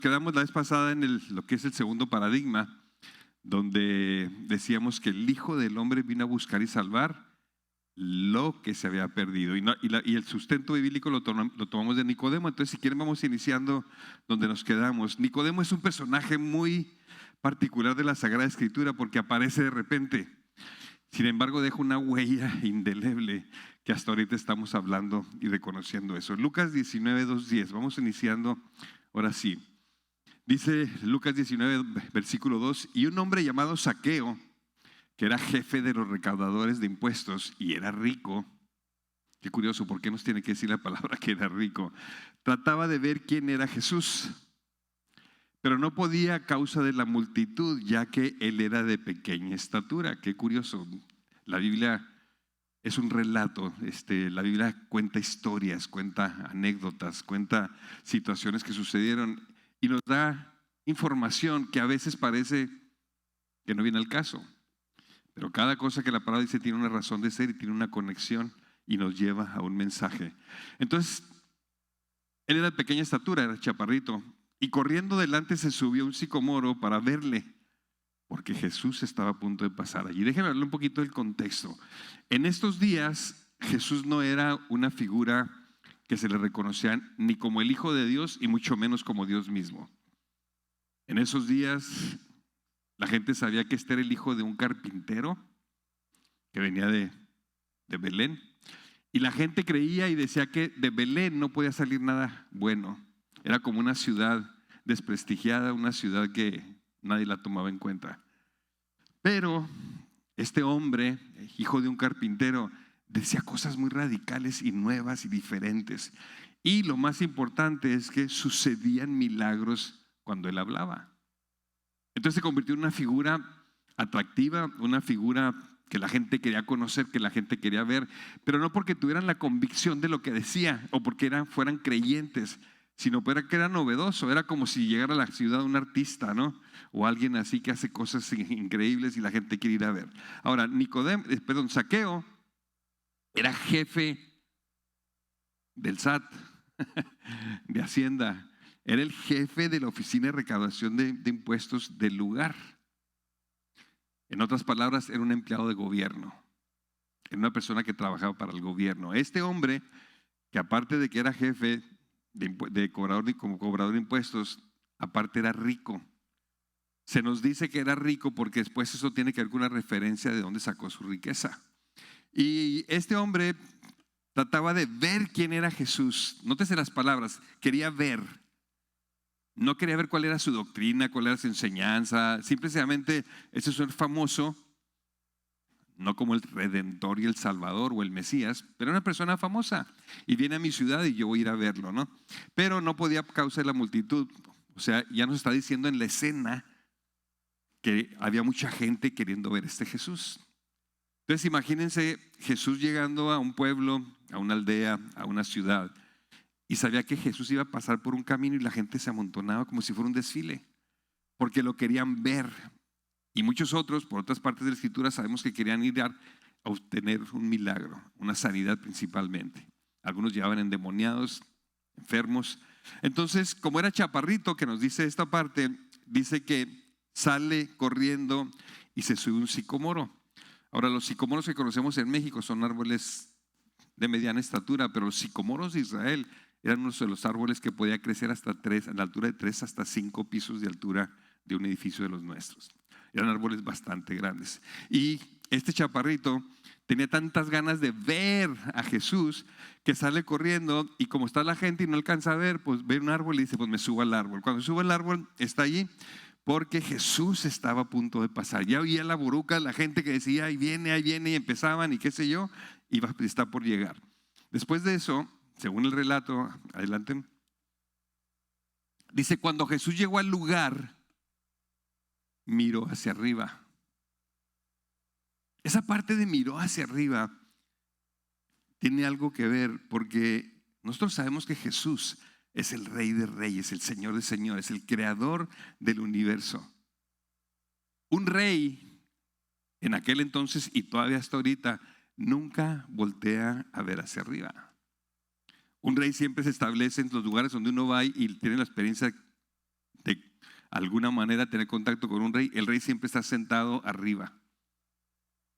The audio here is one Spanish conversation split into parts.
Quedamos la vez pasada en lo que es el segundo paradigma, donde decíamos que el Hijo del Hombre vino a buscar y salvar lo que se había perdido. Y el sustento bíblico lo tomamos de Nicodemo. Entonces, si quieren, vamos iniciando donde nos quedamos. Nicodemo es un personaje muy particular de la Sagrada Escritura porque aparece de repente. Sin embargo, deja una huella indeleble que hasta ahorita estamos hablando y reconociendo eso. Lucas 19, 2-10. Vamos iniciando ahora sí. Dice Lucas 19, versículo 2, y un hombre llamado Zaqueo, que era jefe de los recaudadores de impuestos y era rico. Qué curioso, ¿por qué nos tiene que decir la palabra que era rico? Trataba de ver quién era Jesús, pero no podía a causa de la multitud, ya que él era de pequeña estatura. Qué curioso, la Biblia es un relato, la Biblia cuenta historias, cuenta anécdotas, cuenta situaciones que sucedieron y nos da información que a veces parece que no viene al caso. Pero cada cosa que la palabra dice tiene una razón de ser y tiene una conexión y nos lleva a un mensaje. Entonces, él era de pequeña estatura, era chaparrito, y corriendo delante se subió a un sicomoro para verle, porque Jesús estaba a punto de pasar allí. Déjenme hablar un poquito del contexto. En estos días, Jesús no era una figura que se le reconocía ni como el Hijo de Dios y mucho menos como Dios mismo. En esos días, la gente sabía que este era el hijo de un carpintero que venía de Belén. Y la gente creía y decía que de Belén no podía salir nada bueno. Era como una ciudad desprestigiada, una ciudad que nadie la tomaba en cuenta. Pero este hombre, hijo de un carpintero, decía cosas muy radicales y nuevas y diferentes. Y lo más importante es que sucedían milagros cuando él hablaba. Entonces se convirtió en una figura atractiva, una figura que la gente quería conocer, que la gente quería ver, pero no porque tuvieran la convicción de lo que decía o porque fueran creyentes, sino porque era novedoso. Era como si llegara a la ciudad un artista, ¿no? O alguien así que hace cosas increíbles y la gente quiere ir a ver. Ahora, Zaqueo era jefe del SAT, de Hacienda. Era el jefe de la oficina de recaudación de impuestos del lugar. En otras palabras, era un empleado de gobierno. Era una persona que trabajaba para el gobierno. Este hombre, que aparte de que era jefe como cobrador de impuestos, aparte era rico. Se nos dice que era rico porque después eso tiene que ver con una referencia de dónde sacó su riqueza. Y este hombre trataba de ver quién era Jesús. Nótese las palabras, quería ver. No quería ver cuál era su doctrina, cuál era su enseñanza. Simplemente ese es un famoso, no como el Redentor y el Salvador o el Mesías, pero una persona famosa. Y viene a mi ciudad y yo voy a ir a verlo, ¿no? Pero no podía causar la multitud. O sea, ya nos está diciendo en la escena que había mucha gente queriendo ver a este Jesús. Entonces imagínense Jesús llegando a un pueblo, a una aldea, a una ciudad. Y sabía que Jesús iba a pasar por un camino y la gente se amontonaba como si fuera un desfile, porque lo querían ver. Y muchos otros, por otras partes de la Escritura, sabemos que querían ir a obtener un milagro, una sanidad principalmente. Algunos llevaban endemoniados, enfermos. Entonces, como era chaparrito, que nos dice esta parte, dice que sale corriendo y se sube un sicomoro. Ahora, los sicomoros que conocemos en México son árboles de mediana estatura, pero los sicomoros de Israel eran uno de los árboles que podía crecer hasta a la altura de 3 hasta 5 pisos de altura de un edificio de los nuestros. Eran árboles bastante grandes. Y este chaparrito tenía tantas ganas de ver a Jesús que sale corriendo y como está la gente y no alcanza a ver, pues ve un árbol y dice, pues me subo al árbol. Cuando sube al árbol está allí porque Jesús estaba a punto de pasar. Ya oía la buruca, la gente que decía, ahí viene, y empezaban y qué sé yo, y está por llegar. Después de eso, según el relato, adelante, dice, cuando Jesús llegó al lugar, miró hacia arriba. Esa parte de miró hacia arriba tiene algo que ver porque nosotros sabemos que Jesús es el Rey de Reyes, el Señor de Señores, el Creador del universo. Un rey en aquel entonces y todavía hasta ahorita nunca voltea a ver hacia arriba. Un rey siempre se establece en los lugares donde uno va y tiene la experiencia alguna manera tener contacto con un rey, el rey siempre está sentado arriba.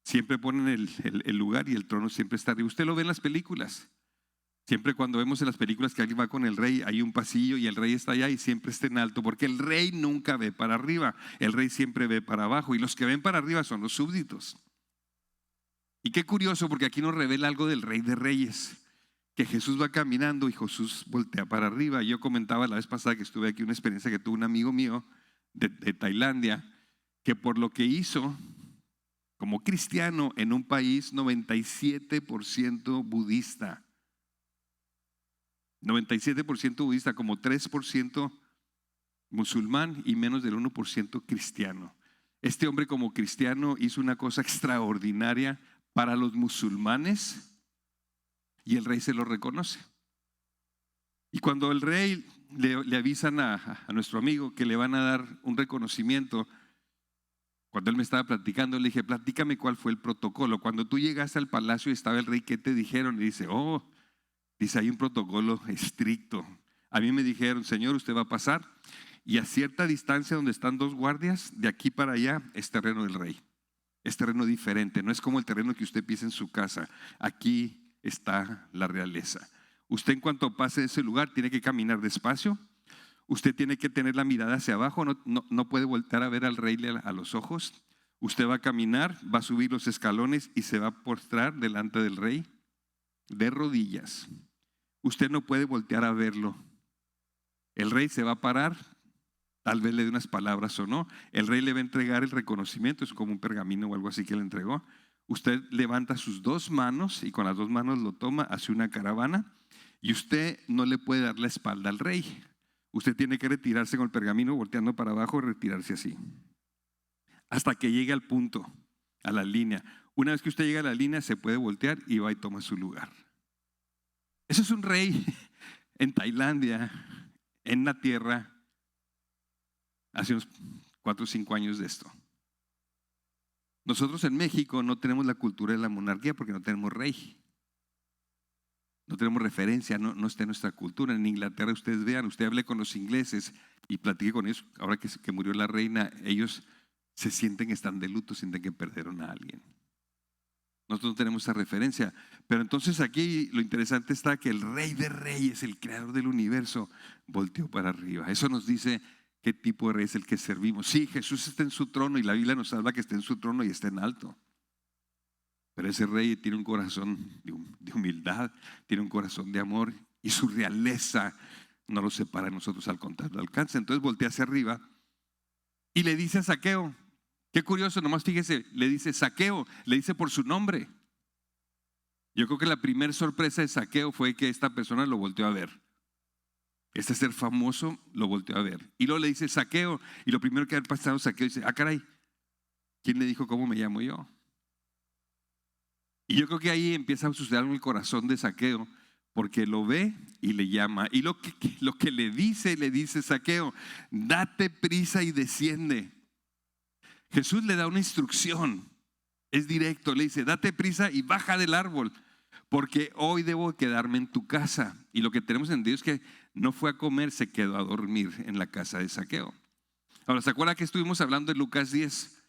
Siempre ponen el lugar y el trono siempre está arriba. Usted lo ve en las películas. Siempre cuando vemos en las películas que alguien va con el rey, hay un pasillo y el rey está allá y siempre está en alto, porque el rey nunca ve para arriba, el rey siempre ve para abajo y los que ven para arriba son los súbditos. Y qué curioso, porque aquí nos revela algo del Rey de Reyes, que Jesús va caminando y Jesús voltea para arriba. Yo comentaba la vez pasada que estuve aquí una experiencia que tuvo un amigo mío de Tailandia, que por lo que hizo como cristiano en un país 97% budista, 97% budista, como 3% musulmán y menos del 1% cristiano. Este hombre como cristiano hizo una cosa extraordinaria para los musulmanes y el rey se lo reconoce. Y cuando el rey le avisan a nuestro amigo que le van a dar un reconocimiento, cuando él me estaba platicando, le dije, platícame cuál fue el protocolo. Cuando tú llegaste al palacio y estaba el rey, ¿qué te dijeron? Y dice, dice, hay un protocolo estricto. A mí me dijeron, señor, usted va a pasar y a cierta distancia donde están dos guardias, de aquí para allá es terreno del rey. Es terreno diferente, no es como el terreno que usted pisa en su casa. Aquí está la realeza. Usted en cuanto pase de ese lugar tiene que caminar despacio. Usted tiene que tener la mirada hacia abajo, no puede voltear a ver al rey a los ojos. Usted va a caminar, va a subir los escalones y se va a postrar delante del rey de rodillas. Usted no puede voltear a verlo. El rey se va a parar, tal vez le dé unas palabras o no. El rey le va a entregar el reconocimiento, es como un pergamino o algo así que le entregó. Usted levanta sus dos manos y con las dos manos lo toma hacia una caravana y usted no le puede dar la espalda al rey. Usted tiene que retirarse con el pergamino volteando para abajo y retirarse así. Hasta que llegue al punto, a la línea. Una vez que usted llega a la línea se puede voltear y va y toma su lugar. Eso es un rey en Tailandia, en la tierra, hace unos 4 o 5 años de esto. Nosotros en México no tenemos la cultura de la monarquía porque no tenemos rey. No tenemos referencia, no está en nuestra cultura. En Inglaterra ustedes vean, usted hable con los ingleses y platique con ellos. Ahora que murió la reina, ellos se sienten, están de luto, sienten que perdieron a alguien. Nosotros no tenemos esa referencia. Pero entonces aquí lo interesante está que el Rey de Reyes, el creador del universo, volteó para arriba. Eso nos dice qué tipo de rey es el que servimos. Sí, Jesús está en su trono y la Biblia nos habla que está en su trono y está en alto. Pero ese rey tiene un corazón de humildad, tiene un corazón de amor y su realeza no lo separa de nosotros, al contrario, lo alcanza. Entonces voltea hacia arriba y le dice a Zaqueo, qué curioso, nomás fíjese, le dice Zaqueo, le dice por su nombre. Yo creo que la primera sorpresa de Zaqueo fue que esta persona lo volteó a ver. Este ser famoso lo volteó a ver. Y luego le dice Zaqueo, y lo primero que ha pasado Zaqueo dice, caray, ¿quién le dijo cómo me llamo yo? Y yo creo que ahí empieza a suceder algo en el corazón de Zaqueo, porque lo ve y le llama. Y lo que le dice Zaqueo, date prisa y desciende. Jesús le da una instrucción, es directo, le dice, date prisa y baja del árbol, porque hoy debo quedarme en tu casa. Y lo que tenemos entendido es que no fue a comer, se quedó a dormir en la casa de Zaqueo. Ahora, ¿se acuerda que estuvimos hablando de Lucas 10?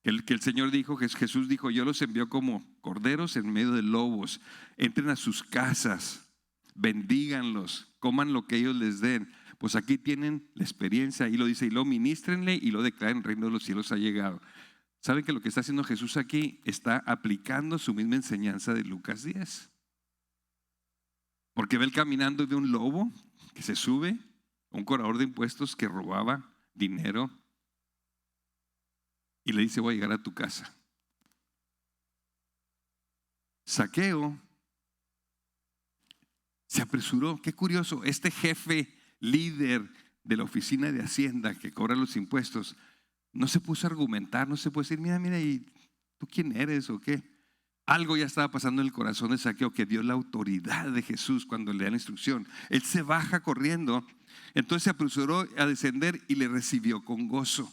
Que el Señor dijo, Jesús dijo, yo los envío como corderos en medio de lobos. Entren a sus casas, bendíganlos, coman lo que ellos les den. Pues aquí tienen la experiencia y lo dice, y lo ministrenle y lo declaren, el reino de los cielos ha llegado. ¿Saben que lo que está haciendo Jesús aquí está aplicando su misma enseñanza de Lucas 10? Porque ve él caminando de un lobo que se sube, un cobrador de impuestos que robaba dinero, y le dice, voy a llegar a tu casa. Zaqueo se apresuró. Qué curioso, este jefe líder de la oficina de Hacienda que cobra los impuestos no se puso a argumentar, no se puede decir, mira, ¿y tú quién eres o qué? Algo ya estaba pasando en el corazón de Zaqueo, que dio la autoridad de Jesús cuando le da la instrucción. Él se baja corriendo, entonces se apresuró a descender y le recibió con gozo.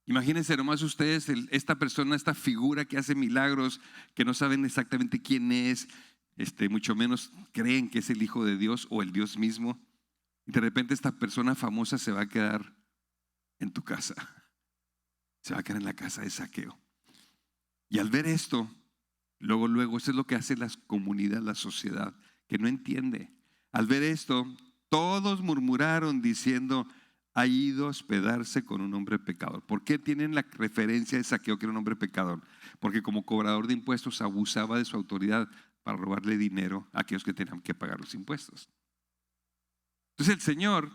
Imagínense nomás ustedes, esta persona, esta figura que hace milagros, que no saben exactamente quién es, mucho menos creen que es el Hijo de Dios o el Dios mismo. Y de repente esta persona famosa se va a quedar en tu casa. Se va a quedar en la casa de Zaqueo. Y al ver esto, luego, eso es lo que hace la comunidad, la sociedad, que no entiende. Al ver esto, todos murmuraron diciendo: ha ido a hospedarse con un hombre pecador. ¿Por qué tienen la referencia de Zaqueo, que era un hombre pecador? Porque como cobrador de impuestos abusaba de su autoridad para robarle dinero a aquellos que tenían que pagar los impuestos. Entonces el Señor,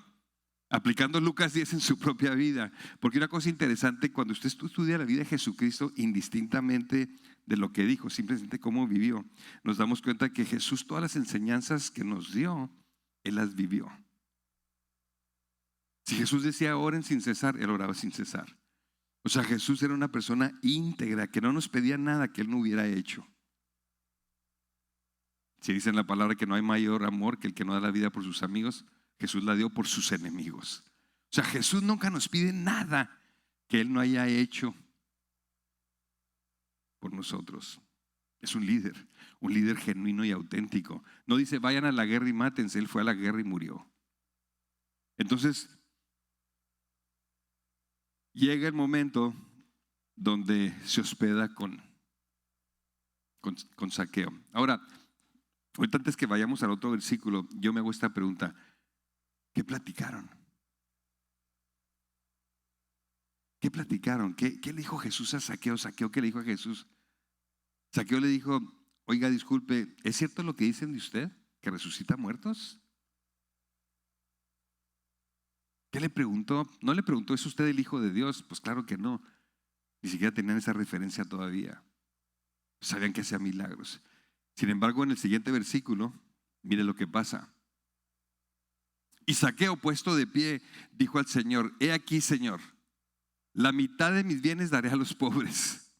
aplicando Lucas 10 en su propia vida, porque una cosa interesante, cuando usted estudia la vida de Jesucristo, indistintamente de lo que dijo, simplemente cómo vivió, nos damos cuenta que Jesús, todas las enseñanzas que nos dio, Él las vivió. Si Jesús decía oren sin cesar, Él oraba sin cesar. O sea, Jesús era una persona íntegra, que no nos pedía nada que Él no hubiera hecho. Si dice en la palabra que no hay mayor amor que el que no da la vida por sus amigos, Jesús la dio por sus enemigos. O sea, Jesús nunca nos pide nada que Él no haya hecho por nosotros. Es un líder genuino y auténtico. No dice vayan a la guerra y mátense, Él fue a la guerra y murió. Entonces, llega el momento donde se hospeda con Zaqueo. Ahora, ahorita antes que vayamos al otro versículo, yo me hago esta pregunta. ¿Qué platicaron? ¿Qué platicaron? ¿Qué le dijo Jesús a Zaqueo? ¿Zaqueo qué le dijo a Jesús? Zaqueo le dijo: oiga, disculpe, ¿es cierto lo que dicen de usted? ¿Que resucita muertos? ¿Qué le preguntó? No le preguntó: ¿es usted el Hijo de Dios? Pues claro que no. Ni siquiera tenían esa referencia todavía. Sabían que hacía milagros. Sin embargo, en el siguiente versículo, mire lo que pasa. Y Zaqueo, puesto de pie, dijo al Señor: he aquí, Señor, la mitad de mis bienes daré a los pobres.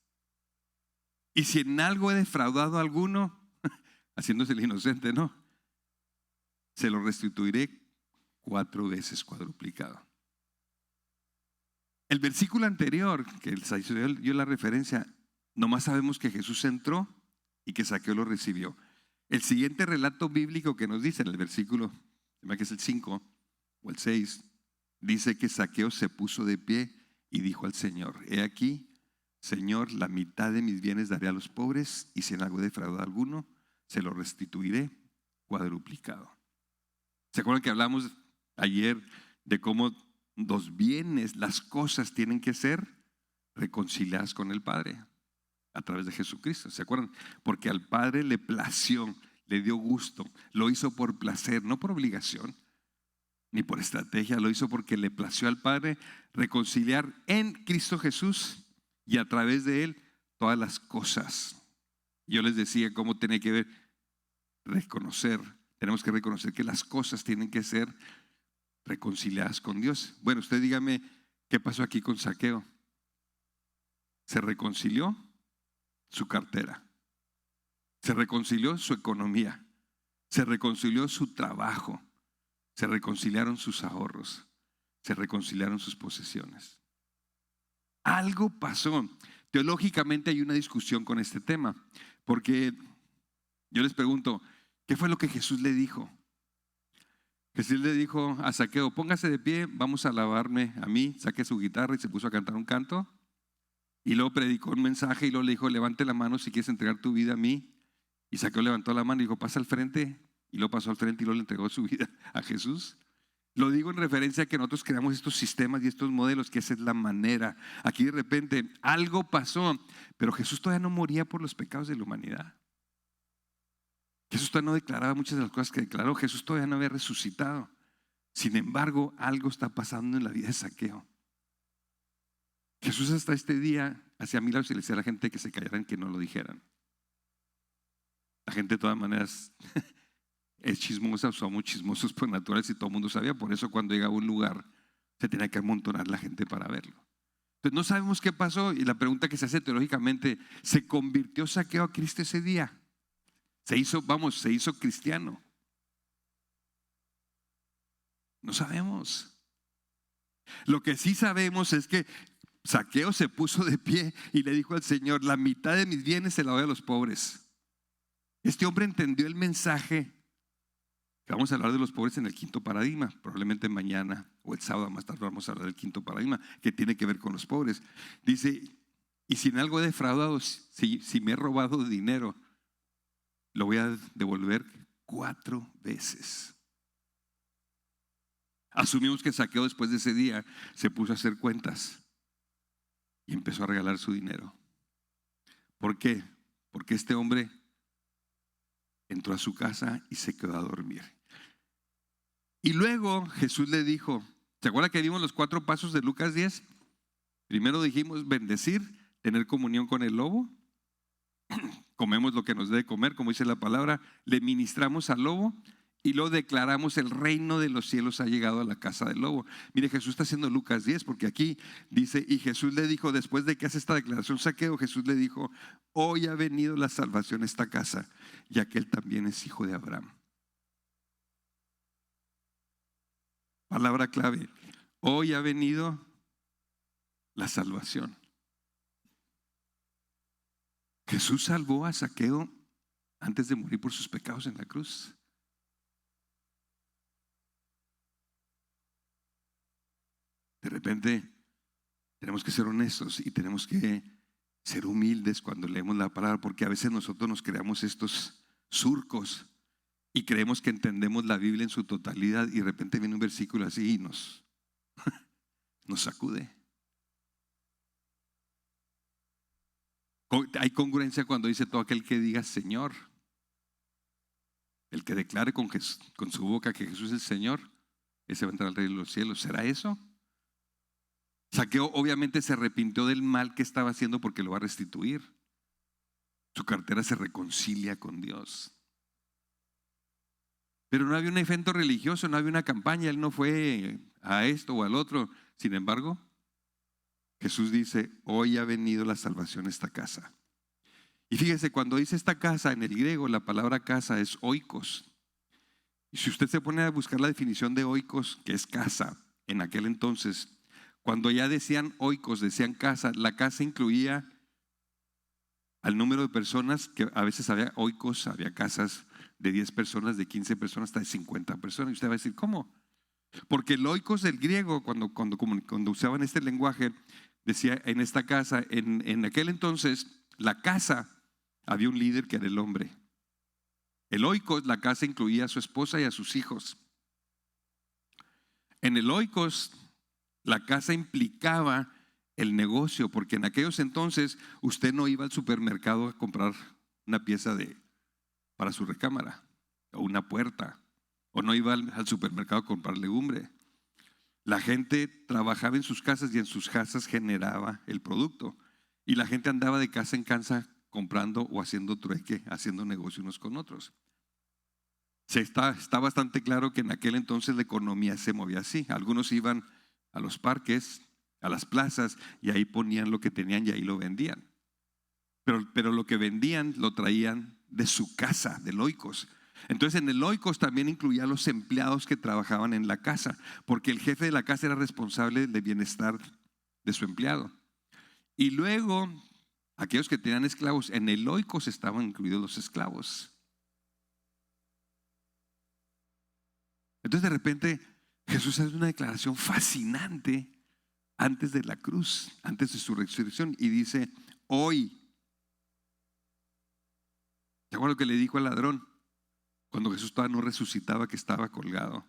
Y si en algo he defraudado a alguno, haciéndose el inocente, no, se lo restituiré 4 veces cuadruplicado. El versículo anterior, que dio la referencia, nomás sabemos que Jesús entró y que Zaqueo lo recibió. El siguiente relato bíblico que nos dice en el versículo, que es el 5 o el 6, dice que Zaqueo se puso de pie y dijo al Señor: he aquí, Señor, la mitad de mis bienes daré a los pobres, y si en algo he defraudado a alguno, se lo restituiré cuadruplicado. ¿Se acuerdan que hablamos ayer de cómo los bienes, las cosas tienen que ser reconciliadas con el Padre a través de Jesucristo? ¿Se acuerdan? Porque al Padre le plació, le dio gusto, lo hizo por placer, no por obligación ni por estrategia, lo hizo porque le plació al Padre reconciliar en Cristo Jesús y a través de Él todas las cosas. Yo les decía cómo tiene que ver tenemos que reconocer que las cosas tienen que ser reconciliadas con Dios. Bueno, usted dígame, ¿qué pasó aquí con Zaqueo? Se reconcilió su cartera, se reconcilió su economía, se reconcilió su trabajo, se reconciliaron sus ahorros, se reconciliaron sus posesiones. Algo pasó. Teológicamente hay una discusión con este tema, porque yo les pregunto, ¿qué fue lo que Jesús le dijo? Jesús le dijo a Zaqueo: póngase de pie, vamos a alabarme a mí. Saque su guitarra y se puso a cantar un canto. Y luego predicó un mensaje y luego le dijo: levante la mano si quieres entregar tu vida a mí. Y Zaqueo levantó la mano y dijo: pasa al frente. Y luego pasó al frente y luego le entregó su vida a Jesús. Lo digo en referencia a que nosotros creamos estos sistemas y estos modelos, que esa es la manera. Aquí de repente algo pasó, pero Jesús todavía no moría por los pecados de la humanidad. Jesús todavía no declaraba muchas de las cosas que declaró. Jesús todavía no había resucitado. Sin embargo, algo está pasando en la vida de Zaqueo. Jesús hasta este día hacía milagros y le decía a la gente que se callaran, que no lo dijeran. La gente de todas maneras es chismosa, somos chismosos por naturaleza y todo el mundo sabía. Por eso cuando llegaba a un lugar se tenía que amontonar la gente para verlo. Entonces no sabemos qué pasó, y la pregunta que se hace teológicamente: ¿se convirtió Zaqueo a Cristo ese día? Se hizo cristiano. No sabemos. Lo que sí sabemos es que Zaqueo se puso de pie y le dijo al Señor: la mitad de mis bienes se la doy a los pobres. Este hombre entendió el mensaje Vamos a hablar de los pobres en el quinto paradigma. Probablemente mañana o el sábado más tarde vamos a hablar del quinto paradigma, que tiene que ver con los pobres. Dice, y si en algo he defraudado, si me he robado dinero, lo voy a devolver 4 veces. Asumimos que Zaqueo después de ese día se puso a hacer cuentas y empezó a regalar su dinero. ¿Por qué? Porque este hombre entró a su casa y se quedó a dormir. Y luego Jesús le dijo, ¿se acuerda que dimos los 4 pasos de Lucas 10? Primero dijimos bendecir, tener comunión con el lobo, comemos lo que nos debe comer, como dice la palabra, le ministramos al lobo y luego declaramos el reino de los cielos ha llegado a la casa del lobo. Mire, Jesús está haciendo Lucas 10 porque aquí dice, y Jesús le dijo, después de que hace esta declaración Zaqueo, Jesús le dijo, hoy ha venido la salvación a esta casa, ya que él también es hijo de Abraham. Palabra clave, hoy ha venido la salvación. Jesús salvó a Zaqueo antes de morir por sus pecados en la cruz. De repente tenemos que ser honestos y tenemos que ser humildes cuando leemos la palabra, porque a veces nosotros nos creamos estos surcos y creemos que entendemos la Biblia en su totalidad y de repente viene un versículo así y nos sacude. Hay congruencia cuando dice todo aquel que diga Señor. El que declare con su boca que Jesús es el Señor, ese va a entrar al reino de los cielos. ¿Será eso? Zaqueo obviamente se arrepintió del mal que estaba haciendo porque lo va a restituir. Su cartera se reconcilia con Dios. Pero no había un evento religioso, no había una campaña, él no fue a esto o al otro. Sin embargo, Jesús dice, hoy ha venido la salvación a esta casa. Y fíjese, cuando dice esta casa, en el griego la palabra casa es oikos. Y si usted se pone a buscar la definición de oikos, que es casa, en aquel entonces, cuando ya decían oikos, decían casa, la casa incluía al número de personas, que a veces había oikos, había casas de 10 personas, de 15 personas, hasta de 50 personas. Y usted va a decir, ¿cómo? Porque el oikos del griego, cuando usaban este lenguaje, decía en esta casa, en aquel entonces, la casa, había un líder que era el hombre. El oikos, la casa incluía a su esposa y a sus hijos. En el oikos, la casa implicaba el negocio, porque en aquellos entonces usted no iba al supermercado a comprar una pieza para su recámara, o una puerta, o no iba al supermercado a comprar legumbre. La gente trabajaba en sus casas y en sus casas generaba el producto. Y la gente andaba de casa en casa comprando o haciendo trueque, haciendo negocio unos con otros. Está bastante claro que en aquel entonces la economía se movía así. Algunos iban a los parques, a las plazas, y ahí ponían lo que tenían y ahí lo vendían. Pero lo que vendían lo traían de su casa, del oikos. Entonces en el oikos también incluía a los empleados que trabajaban en la casa, porque el jefe de la casa era responsable del bienestar de su empleado. Y luego, aquellos que tenían esclavos, en el oikos estaban incluidos los esclavos. Entonces de repente Jesús hace una declaración fascinante antes de la cruz, antes de su resurrección, y dice, hoy. ¿Te acuerdas lo que le dijo al ladrón cuando Jesús todavía no resucitaba, que estaba colgado?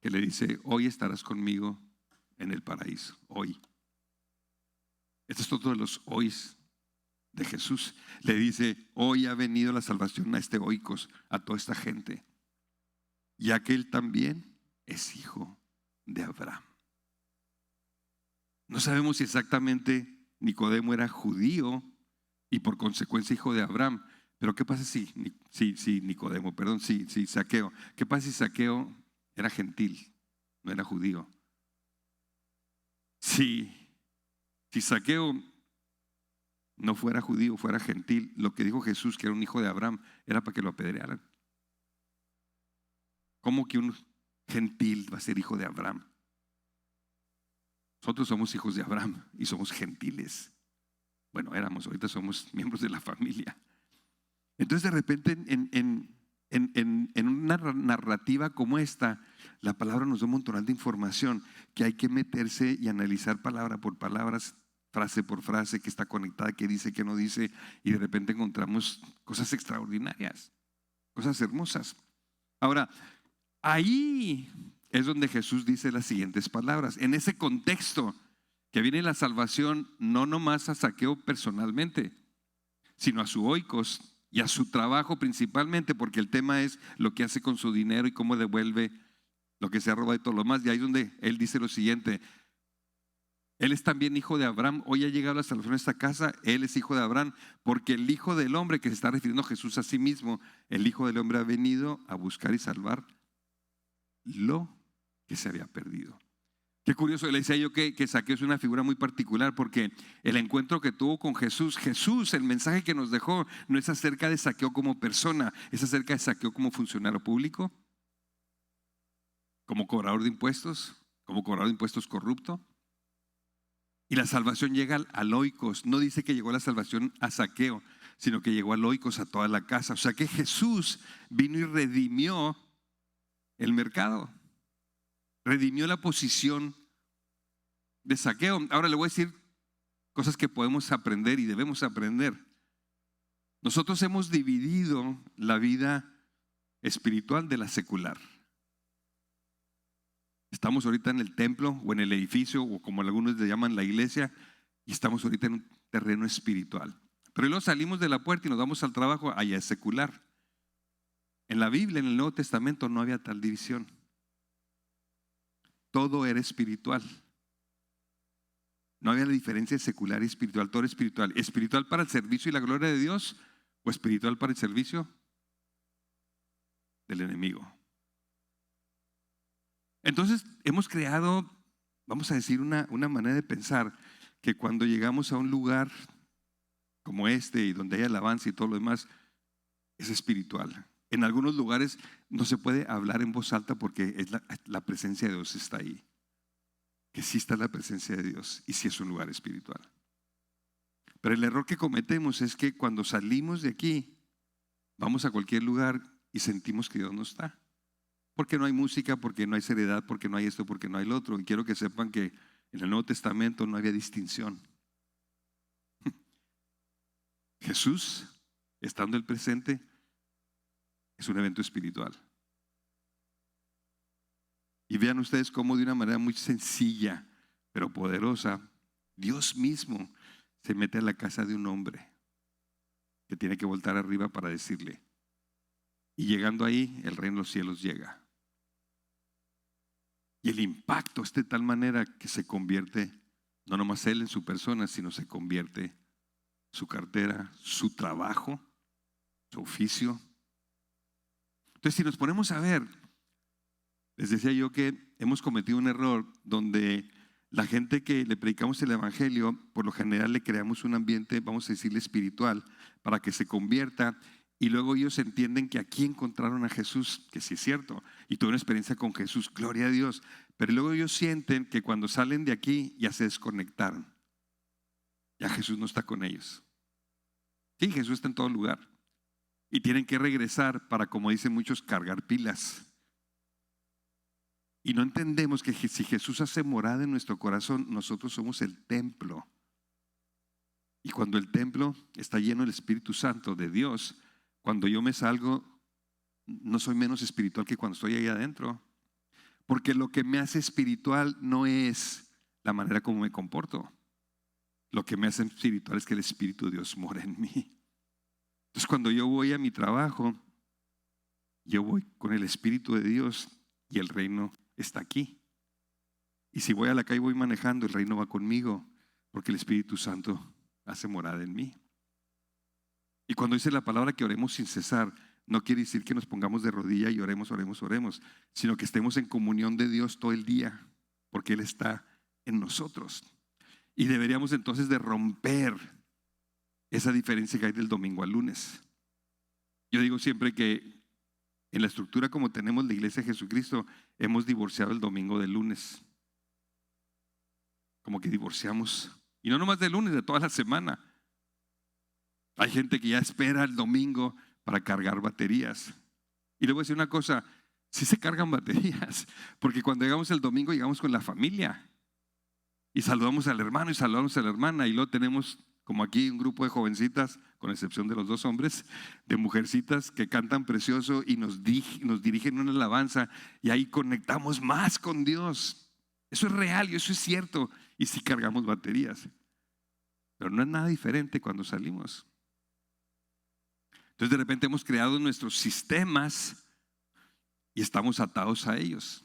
Que le dice, hoy estarás conmigo en el paraíso, hoy. Esto es todo de los hoys de Jesús. Le dice, hoy ha venido la salvación a este oikos, a toda esta gente, ya que él también es hijo de Abraham. No sabemos si exactamente Nicodemo era judío y por consecuencia hijo de Abraham. Pero ¿qué pasa si Zaqueo? ¿Qué pasa si Zaqueo era gentil, no era judío? Si Zaqueo no fuera judío, fuera gentil, lo que dijo Jesús, que era un hijo de Abraham, era para que lo apedrearan. ¿Cómo que un gentil va a ser hijo de Abraham? Nosotros somos hijos de Abraham y somos gentiles. Bueno, ahorita somos miembros de la familia. Entonces de repente en una narrativa como esta, la palabra nos da un montonal de información que hay que meterse y analizar palabra por palabra, frase por frase, que está conectada, que dice, que no dice, y de repente encontramos cosas extraordinarias, cosas hermosas. Ahora, ahí es donde Jesús dice las siguientes palabras. En ese contexto que viene la salvación, no nomás a Zaqueo personalmente, sino a su oikos y a su trabajo principalmente, porque el tema es lo que hace con su dinero y cómo devuelve lo que se ha robado y todo lo más. Y ahí es donde él dice lo siguiente: él es también hijo de Abraham. Hoy ha llegado la salvación a esta casa. Él es hijo de Abraham, porque el Hijo del Hombre, que se está refiriendo a Jesús a sí mismo, el Hijo del Hombre ha venido a buscar y salvar lo que se había perdido. Qué curioso, le decía yo que Zaqueo es una figura muy particular, porque el encuentro que tuvo con Jesús, el mensaje que nos dejó, no es acerca de Zaqueo como persona, es acerca de Zaqueo como funcionario público, como cobrador de impuestos, corrupto. Y la salvación llega al oikos. No dice que llegó la salvación a Zaqueo, sino que llegó al oikos, a toda la casa. O sea que Jesús vino y redimió el mercado, redimió la posición de Zaqueo. Ahora le voy a decir cosas que podemos aprender y debemos aprender. Nosotros hemos dividido la vida espiritual de la secular. Estamos ahorita en el templo o en el edificio, o como algunos le llaman la iglesia, y estamos ahorita en un terreno espiritual. Pero luego salimos de la puerta y nos vamos al trabajo, allá es secular. En la Biblia, en el Nuevo Testamento, no había tal división. Todo era espiritual. No había la diferencia de secular y espiritual, todo era espiritual. ¿Espiritual para el servicio y la gloria de Dios o espiritual para el servicio del enemigo? Entonces hemos creado, vamos a decir, una manera de pensar que cuando llegamos a un lugar como este y donde hay alabanza y todo lo demás, es espiritual. En algunos lugares no se puede hablar en voz alta porque es la presencia de Dios está ahí. Que sí está la presencia de Dios y sí es un lugar espiritual. Pero el error que cometemos es que cuando salimos de aquí, vamos a cualquier lugar y sentimos que Dios no está. Porque no hay música, porque no hay seriedad, porque no hay esto, porque no hay lo otro. Y quiero que sepan que en el Nuevo Testamento no había distinción. Jesús, estando el presente, es un evento espiritual. Y vean ustedes cómo de una manera muy sencilla, pero poderosa, Dios mismo se mete a la casa de un hombre que tiene que voltar arriba para decirle. Y llegando ahí, el reino de los cielos llega. Y el impacto es de tal manera que se convierte, no nomás él en su persona, sino se convierte su cartera, su trabajo, su oficio. Entonces, si nos ponemos a ver, les decía yo que hemos cometido un error donde la gente que le predicamos el evangelio, por lo general le creamos un ambiente, vamos a decirle espiritual, para que se convierta. Y luego ellos entienden que aquí encontraron a Jesús, que sí es cierto, y tuvieron una experiencia con Jesús, gloria a Dios. Pero luego ellos sienten que cuando salen de aquí ya se desconectaron. Ya Jesús no está con ellos. Sí, Jesús está en todo lugar. Y tienen que regresar para, como dicen muchos, cargar pilas. Y no entendemos que si Jesús hace morada en nuestro corazón, nosotros somos el templo. Y cuando el templo está lleno del Espíritu Santo de Dios, cuando yo me salgo, no soy menos espiritual que cuando estoy ahí adentro. Porque lo que me hace espiritual no es la manera como me comporto. Lo que me hace espiritual es que el Espíritu de Dios mora en mí. Entonces cuando yo voy a mi trabajo, yo voy con el Espíritu de Dios y el reino está aquí. Y si voy a la calle y voy manejando, el reino va conmigo porque el Espíritu Santo hace morada en mí. Y cuando dice la palabra que oremos sin cesar, no quiere decir que nos pongamos de rodilla y oremos, sino que estemos en comunión de Dios todo el día, porque Él está en nosotros. Y deberíamos entonces de romper esa diferencia que hay del domingo al lunes. Yo digo siempre que en la estructura como tenemos la iglesia de Jesucristo, hemos divorciado el domingo del lunes. Como que divorciamos, y no nomás del lunes, de toda la semana. Hay gente que ya espera el domingo para cargar baterías. Y le voy a decir una cosa, sí se cargan baterías, porque cuando llegamos el domingo llegamos con la familia y saludamos al hermano y saludamos a la hermana y luego tenemos como aquí un grupo de jovencitas, con excepción de los 2 hombres, de mujercitas que cantan precioso y nos dirigen una alabanza y ahí conectamos más con Dios. Eso es real y eso es cierto y sí cargamos baterías, pero no es nada diferente cuando salimos. Entonces de repente hemos creado nuestros sistemas y estamos atados a ellos.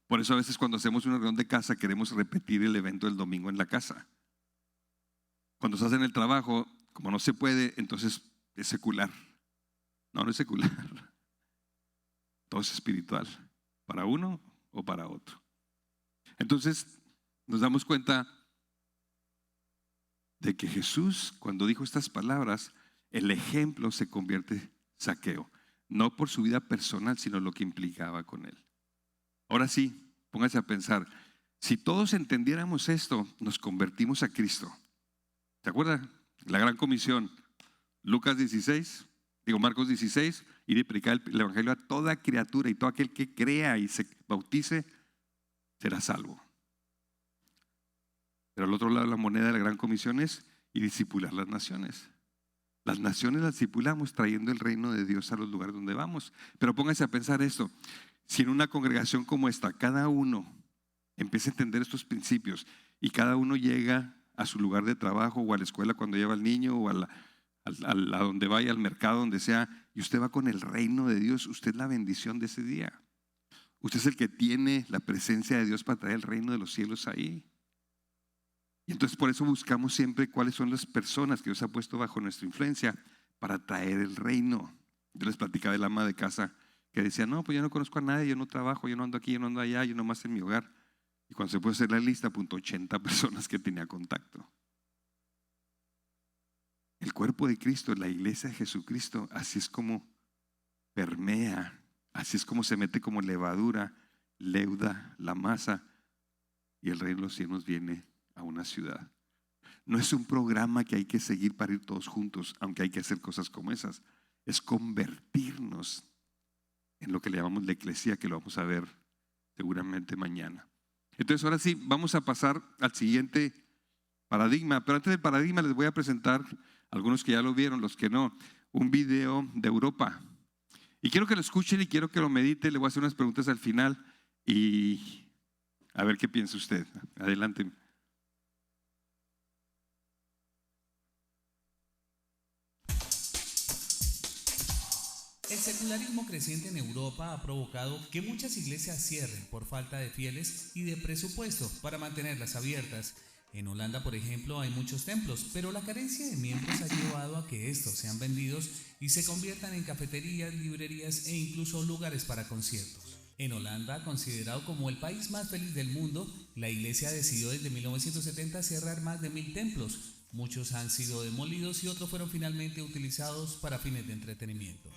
Por eso a veces cuando hacemos una reunión de casa queremos repetir el evento del domingo en la casa. Cuando se hace en el trabajo, como no se puede, entonces es secular. No, no es secular. Todo es espiritual, para uno o para otro. Entonces nos damos cuenta de que Jesús, cuando dijo estas palabras, el ejemplo se convierte en Zaqueo. No por su vida personal, sino lo que implicaba con él. Ahora sí, póngase a pensar, si todos entendiéramos esto, nos convertimos a Cristo. ¿Se acuerdan? La gran comisión, Marcos 16, ir y predicar el evangelio a toda criatura y todo aquel que crea y se bautice será salvo. Pero al otro lado de la moneda de la gran comisión es y discipular las naciones. Las naciones las discipulamos trayendo el reino de Dios a los lugares donde vamos. Pero pónganse a pensar esto, si en una congregación como esta cada uno empieza a entender estos principios y cada uno llega a su lugar de trabajo o a la escuela cuando lleva al niño o a donde vaya, al mercado, donde sea, y usted va con el reino de Dios, usted es la bendición de ese día. Usted es el que tiene la presencia de Dios para traer el reino de los cielos ahí. Y entonces por eso buscamos siempre cuáles son las personas que Dios ha puesto bajo nuestra influencia para traer el reino. Yo les platicaba del ama de casa que decía, no, pues yo no conozco a nadie, yo no trabajo, yo no ando aquí, yo no ando allá, yo nomás en mi hogar. Y cuando se puede hacer la lista, apuntó 80 personas que tenía contacto. El cuerpo de Cristo, la iglesia de Jesucristo, así es como permea, así es como se mete como levadura, leuda la masa y el reino de los cielos viene a una ciudad. No es un programa que hay que seguir para ir todos juntos, aunque hay que hacer cosas como esas. Es convertirnos en lo que le llamamos la eclesía, que lo vamos a ver seguramente mañana. Entonces ahora sí, vamos a pasar al siguiente paradigma, pero antes del paradigma les voy a presentar, algunos que ya lo vieron, los que no, un video de Europa. Y quiero que lo escuchen y quiero que lo mediten, le voy a hacer unas preguntas al final y a ver qué piensa usted. Adelante. El secularismo creciente en Europa ha provocado que muchas iglesias cierren por falta de fieles y de presupuesto para mantenerlas abiertas. En Holanda, por ejemplo, hay muchos templos, pero la carencia de miembros ha llevado a que estos sean vendidos y se conviertan en cafeterías, librerías e incluso lugares para conciertos. En Holanda, considerado como el país más feliz del mundo, la iglesia decidió desde 1970 cerrar más de 1000 templos. Muchos han sido demolidos y otros fueron finalmente utilizados para fines de entretenimiento.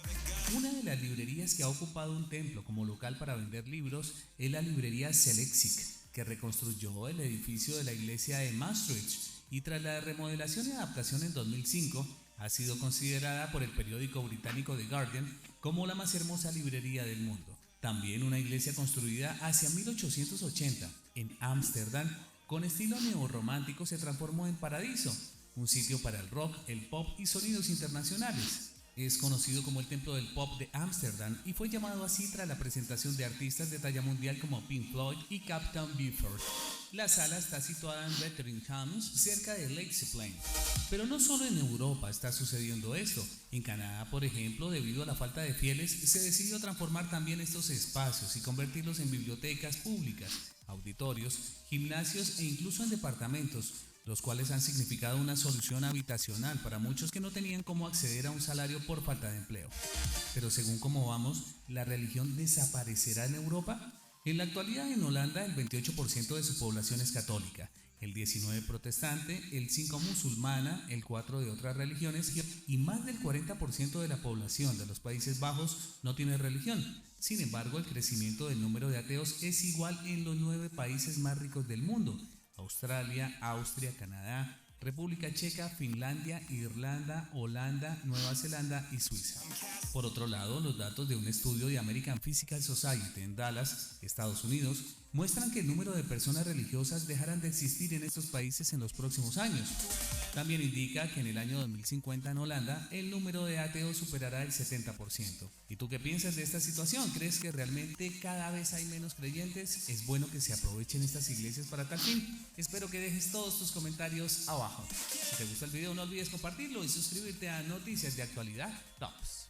Una de las librerías que ha ocupado un templo como local para vender libros es la librería Seleksic, que reconstruyó el edificio de la iglesia de Maastricht y tras la remodelación y adaptación en 2005 ha sido considerada por el periódico británico The Guardian como la más hermosa librería del mundo. También una iglesia construida hacia 1880 en Ámsterdam con estilo neorromántico se transformó en Paradiso, un sitio para el rock, el pop y sonidos internacionales. Es conocido como el Templo del Pop de Ámsterdam y fue llamado así tras la presentación de artistas de talla mundial como Pink Floyd y Captain Beefheart. La sala está situada en Wetteringham, cerca de Leidschendam. Pero no solo en Europa está sucediendo esto. En Canadá, por ejemplo, debido a la falta de fieles, se decidió transformar también estos espacios y convertirlos en bibliotecas públicas, auditorios, gimnasios e incluso en departamentos, los cuales han significado una solución habitacional para muchos que no tenían cómo acceder a un salario por falta de empleo. Pero según cómo vamos, ¿la religión desaparecerá en Europa? En la actualidad en Holanda el 28% de su población es católica, el 19% protestante, el 5% musulmana, el 4% de otras religiones y más del 40% de la población de los Países Bajos no tiene religión. Sin embargo, el crecimiento del número de ateos es igual en los 9 países más ricos del mundo: Australia, Austria, Canadá, República Checa, Finlandia, Irlanda, Holanda, Nueva Zelanda y Suiza. Por otro lado, los datos de un estudio de American Physical Society en Dallas, Estados Unidos, muestran que el número de personas religiosas dejarán de existir en estos países en los próximos años. También indica que en el año 2050 en Holanda el número de ateos superará el 70%. ¿Y tú qué piensas de esta situación? ¿Crees que realmente cada vez hay menos creyentes? ¿Es bueno que se aprovechen estas iglesias para tal fin? Espero que dejes todos tus comentarios abajo. Si te gustó el video no olvides compartirlo y suscribirte a Noticias de Actualidad Tops.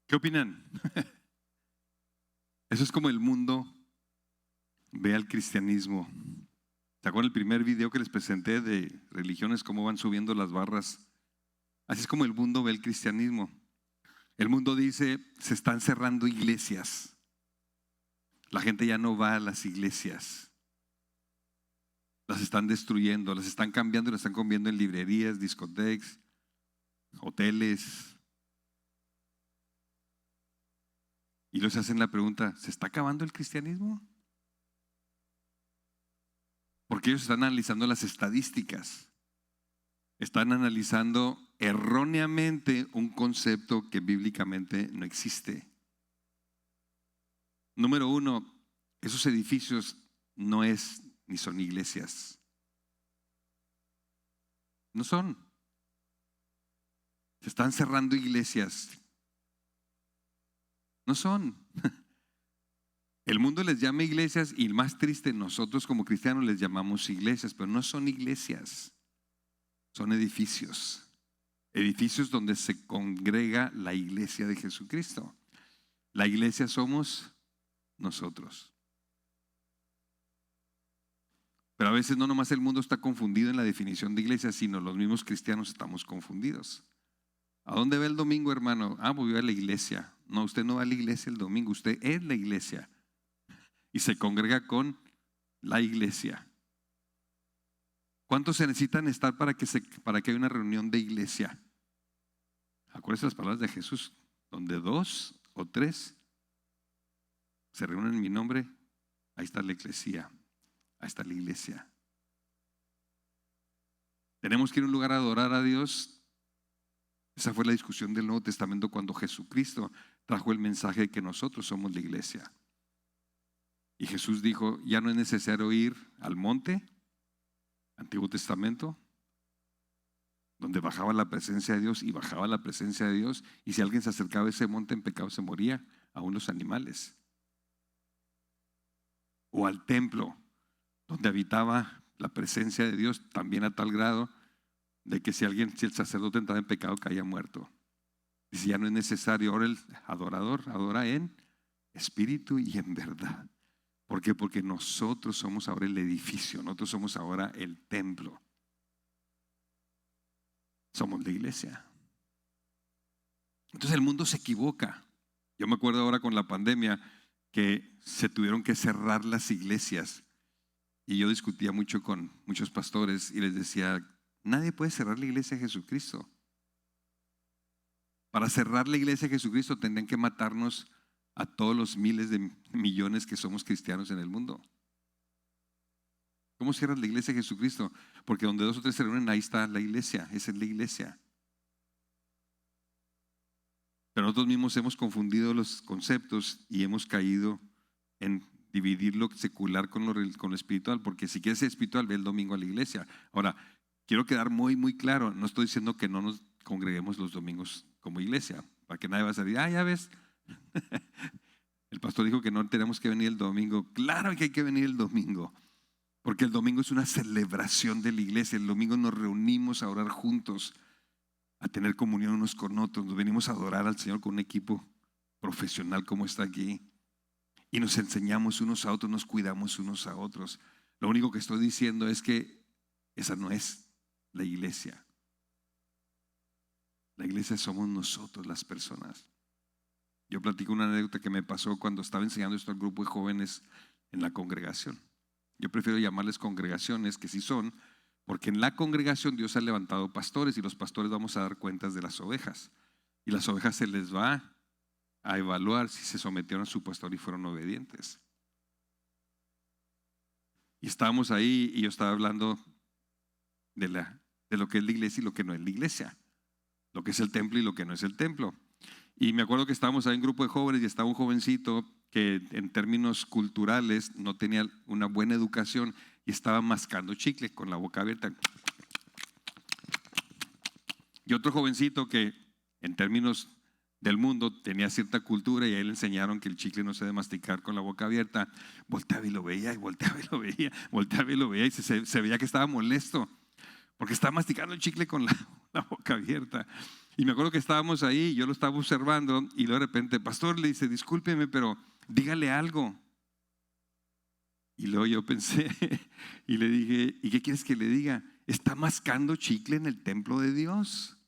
¿Qué opinan? Eso es como el mundo ve al cristianismo. ¿Se acuerdan el primer video que les presenté de religiones, cómo van subiendo las barras? Así es como el mundo ve el cristianismo. El mundo dice, se están cerrando iglesias. La gente ya no va a las iglesias. Las están destruyendo, las están cambiando y las están convirtiendo en librerías, discotecas, hoteles. Y les hacen la pregunta, ¿se está acabando el cristianismo? Porque ellos están analizando las estadísticas. Están analizando erróneamente un concepto que bíblicamente no existe. Número uno, esos edificios no es ni son iglesias. No son. Se están cerrando iglesias. No son. El mundo les llama iglesias y más triste, nosotros como cristianos les llamamos iglesias, pero no son iglesias, son edificios. Edificios donde se congrega la iglesia de Jesucristo. La iglesia somos nosotros. Pero a veces no nomás el mundo está confundido en la definición de iglesia, sino los mismos cristianos estamos confundidos. ¿A dónde va el domingo, hermano? Voy a la iglesia. No, usted no va a la iglesia el domingo, usted es la iglesia. Y se congrega con la iglesia. ¿Cuántos se necesitan estar para que haya una reunión de iglesia? Acuérdense las palabras de Jesús, donde 2 o 3 se reúnen en mi nombre, ahí está la iglesia, ahí está la iglesia. Tenemos que ir a un lugar a adorar a Dios. Esa fue la discusión del Nuevo Testamento cuando Jesucristo trajo el mensaje de que nosotros somos la iglesia. Y Jesús dijo, ya no es necesario ir al monte, Antiguo Testamento, donde bajaba la presencia de Dios y bajaba la presencia de Dios. Y si alguien se acercaba a ese monte en pecado se moría, aún los animales. O al templo, donde habitaba la presencia de Dios también a tal grado de que si el sacerdote entraba en pecado caía muerto. Y si ya no es necesario, ahora el adorador adora en espíritu y en verdad. ¿Por qué? Porque nosotros somos ahora el edificio, nosotros somos ahora el templo. Somos la iglesia. Entonces el mundo se equivoca. Yo me acuerdo ahora con la pandemia que se tuvieron que cerrar las iglesias. Y yo discutía mucho con muchos pastores y les decía, nadie puede cerrar la iglesia de Jesucristo. Para cerrar la iglesia de Jesucristo tendrían que matarnos a todos los miles de millones que somos cristianos en el mundo. ¿Cómo cierras la iglesia de Jesucristo? Porque donde 2 o 3 se reúnen, ahí está la iglesia, esa es la iglesia. Pero nosotros mismos hemos confundido los conceptos y hemos caído en dividir lo secular con lo espiritual, porque si quieres ser espiritual, ve el domingo a la iglesia. Ahora, quiero quedar muy, muy claro, no estoy diciendo que no nos congreguemos los domingos como iglesia, para que nadie va a salir, ya ves, el pastor dijo que no tenemos que venir el domingo. Claro que hay que venir el domingo, porque el domingo es una celebración de la iglesia. El domingo nos reunimos a orar juntos, a tener comunión unos con otros. Nos venimos a adorar al Señor con un equipo profesional como está aquí. Y nos enseñamos unos a otros, nos cuidamos unos a otros. Lo único que estoy diciendo es que esa no es la iglesia. La iglesia somos nosotros las personas. Yo platico una anécdota que me pasó cuando estaba enseñando esto al grupo de jóvenes en la congregación. Yo prefiero llamarles congregaciones, que sí son, porque en la congregación Dios ha levantado pastores y los pastores vamos a dar cuentas de las ovejas. Y las ovejas se les va a evaluar si se sometieron a su pastor y fueron obedientes. Y estábamos ahí y yo estaba hablando de lo que es la iglesia y lo que no es la iglesia, lo que es el templo y lo que no es el templo. Y me acuerdo que estábamos ahí en un grupo de jóvenes y estaba un jovencito que en términos culturales no tenía una buena educación y estaba mascando chicle con la boca abierta. Y otro jovencito que en términos del mundo tenía cierta cultura y a él le enseñaron que el chicle no se debe masticar con la boca abierta, volteaba y lo veía y volteaba y lo veía, volteaba y lo veía y se veía que estaba molesto porque estaba masticando el chicle con la boca abierta. Y me acuerdo que estábamos ahí, yo lo estaba observando y luego de repente, pastor, le dice, discúlpeme, pero dígale algo. Y luego yo pensé y le dije, ¿y qué quieres que le diga? Está mascando chicle en el templo de Dios.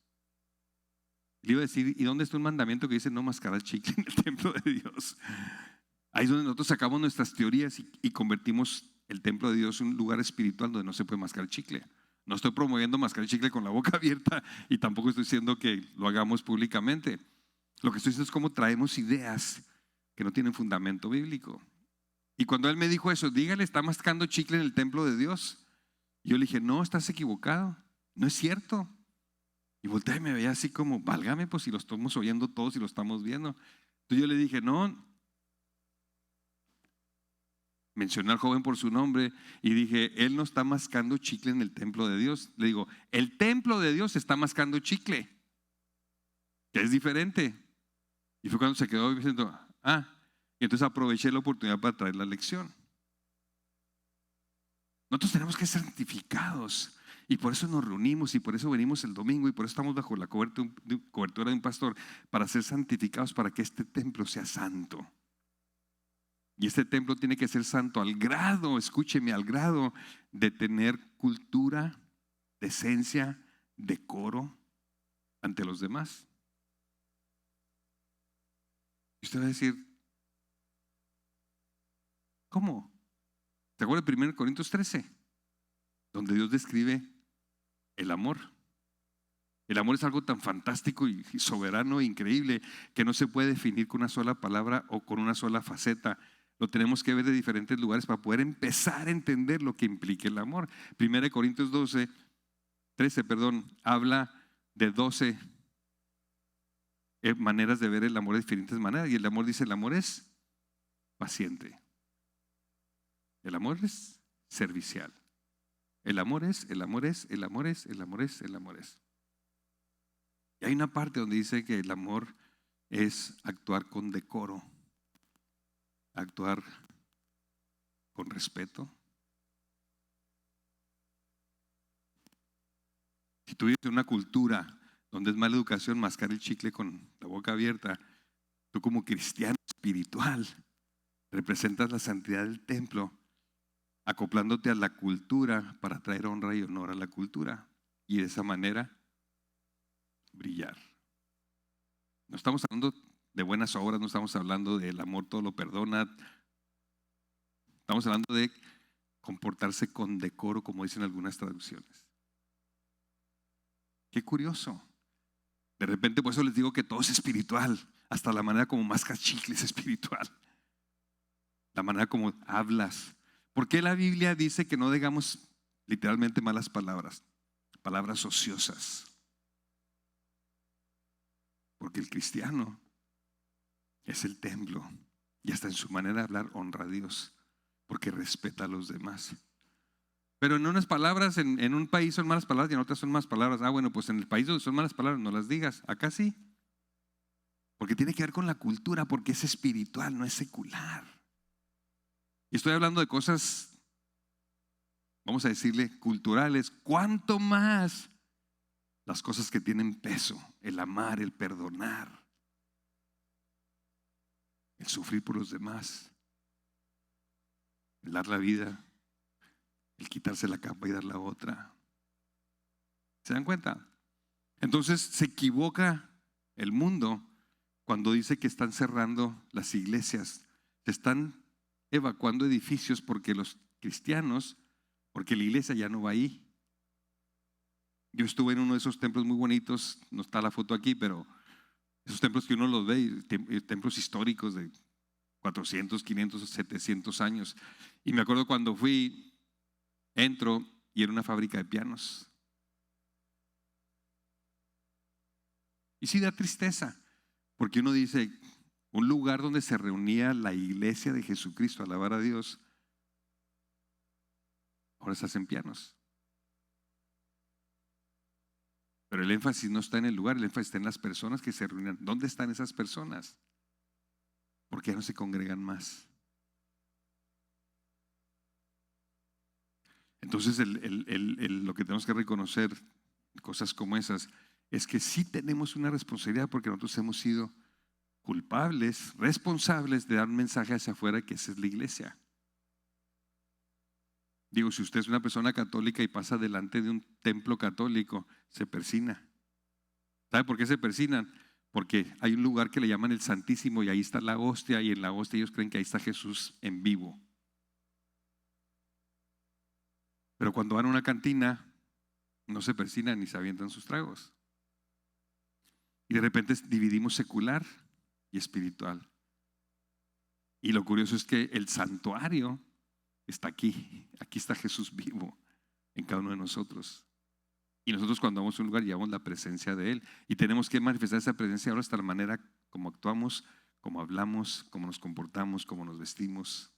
Le iba a decir, ¿y dónde está un mandamiento que dice no mascar chicle en el templo de Dios? Ahí es donde nosotros sacamos nuestras teorías y convertimos el templo de Dios en un lugar espiritual donde no se puede mascar chicle. No estoy promoviendo mascar chicle con la boca abierta y tampoco estoy diciendo que lo hagamos públicamente. Lo que estoy diciendo es cómo traemos ideas que no tienen fundamento bíblico. Y cuando él me dijo eso, dígale, está mascando chicle en el templo de Dios. Yo le dije, no, estás equivocado, no es cierto. Y volteé y me veía así como, válgame, pues si lo estamos oyendo todos y lo estamos viendo. Entonces yo le dije, no. Mencioné al joven por su nombre y dije, él no está mascando chicle en el templo de Dios. Le digo, el templo de Dios está mascando chicle, que es diferente. Y fue cuando se quedó diciendo, y entonces aproveché la oportunidad para traer la lección. Nosotros tenemos que ser santificados y por eso nos reunimos y por eso venimos el domingo y por eso estamos bajo la cobertura de un pastor, para ser santificados, para que este templo sea santo. Y este templo tiene que ser santo al grado, escúcheme, al grado de tener cultura, decencia, decoro ante los demás. Y usted va a decir, ¿cómo? ¿Se acuerda de 1 Corintios 13? Donde Dios describe el amor. El amor es algo tan fantástico y soberano e increíble que no se puede definir con una sola palabra o con una sola faceta. Lo tenemos que ver de diferentes lugares para poder empezar a entender lo que implica el amor. 1 Corintios 13, habla de 12 maneras de ver el amor de diferentes maneras. Y el amor dice, el amor es paciente. El amor es servicial. El amor es. Y hay una parte donde dice que el amor es actuar con decoro, actuar con respeto. Si tú vives en una cultura donde es mala educación mascar el chicle con la boca abierta, tú como cristiano espiritual representas la santidad del templo, acoplándote a la cultura para traer honra y honor a la cultura y de esa manera brillar. No estamos hablando de buenas obras, no estamos hablando del amor todo lo perdona. Estamos hablando de comportarse con decoro, como dicen algunas traducciones. Qué curioso. De repente, por eso les digo que todo es espiritual, hasta la manera como mascas chicle es espiritual, la manera como hablas. ¿Por qué la Biblia dice que no digamos literalmente malas palabras, palabras ociosas? Porque el cristiano es el templo y hasta en su manera de hablar honra a Dios, porque respeta a los demás. Pero en unas palabras, en un país son malas palabras y en otras son malas palabras. Bueno, pues en el país donde son malas palabras no las digas, acá sí. Porque tiene que ver con la cultura, porque es espiritual, no es secular. Y estoy hablando de cosas, vamos a decirle, culturales. ¿Cuánto más las cosas que tienen peso? El amar, el perdonar, el sufrir por los demás, el dar la vida, el quitarse la capa y dar la otra. ¿Se dan cuenta? Entonces se equivoca el mundo cuando dice que están cerrando las iglesias, se están evacuando edificios porque los cristianos, porque la iglesia ya no va ahí. Yo estuve en uno de esos templos muy bonitos, no está la foto aquí, pero esos templos que uno los ve, templos históricos de 400, 500, 700 años. Y me acuerdo cuando fui, Entro y era una fábrica de pianos. Y sí da tristeza, porque uno dice, un lugar donde se reunía la iglesia de Jesucristo a alabar a Dios, ahora se hacen pianos. Pero el énfasis no está en el lugar, el énfasis está en las personas que se reúnen. ¿Dónde están esas personas? Porque ya no se congregan más. Entonces lo que tenemos que reconocer, cosas como esas, es que sí tenemos una responsabilidad, porque nosotros hemos sido culpables, responsables de dar un mensaje hacia afuera, que esa es la iglesia. Digo, si usted es una persona católica y pasa delante de un templo católico, se persina. ¿Sabe por qué se persinan? Porque hay un lugar que le llaman el Santísimo y ahí está la hostia, y en la hostia ellos creen que ahí está Jesús en vivo. Pero cuando van a una cantina, no se persinan ni se avientan sus tragos. Y de repente dividimos secular y espiritual. Y lo curioso es que el santuario está aquí. Aquí está Jesús vivo en cada uno de nosotros. Y nosotros cuando vamos a un lugar llevamos la presencia de Él. Y tenemos que manifestar esa presencia ahora hasta la manera como actuamos, como hablamos, como nos comportamos, como nos vestimos.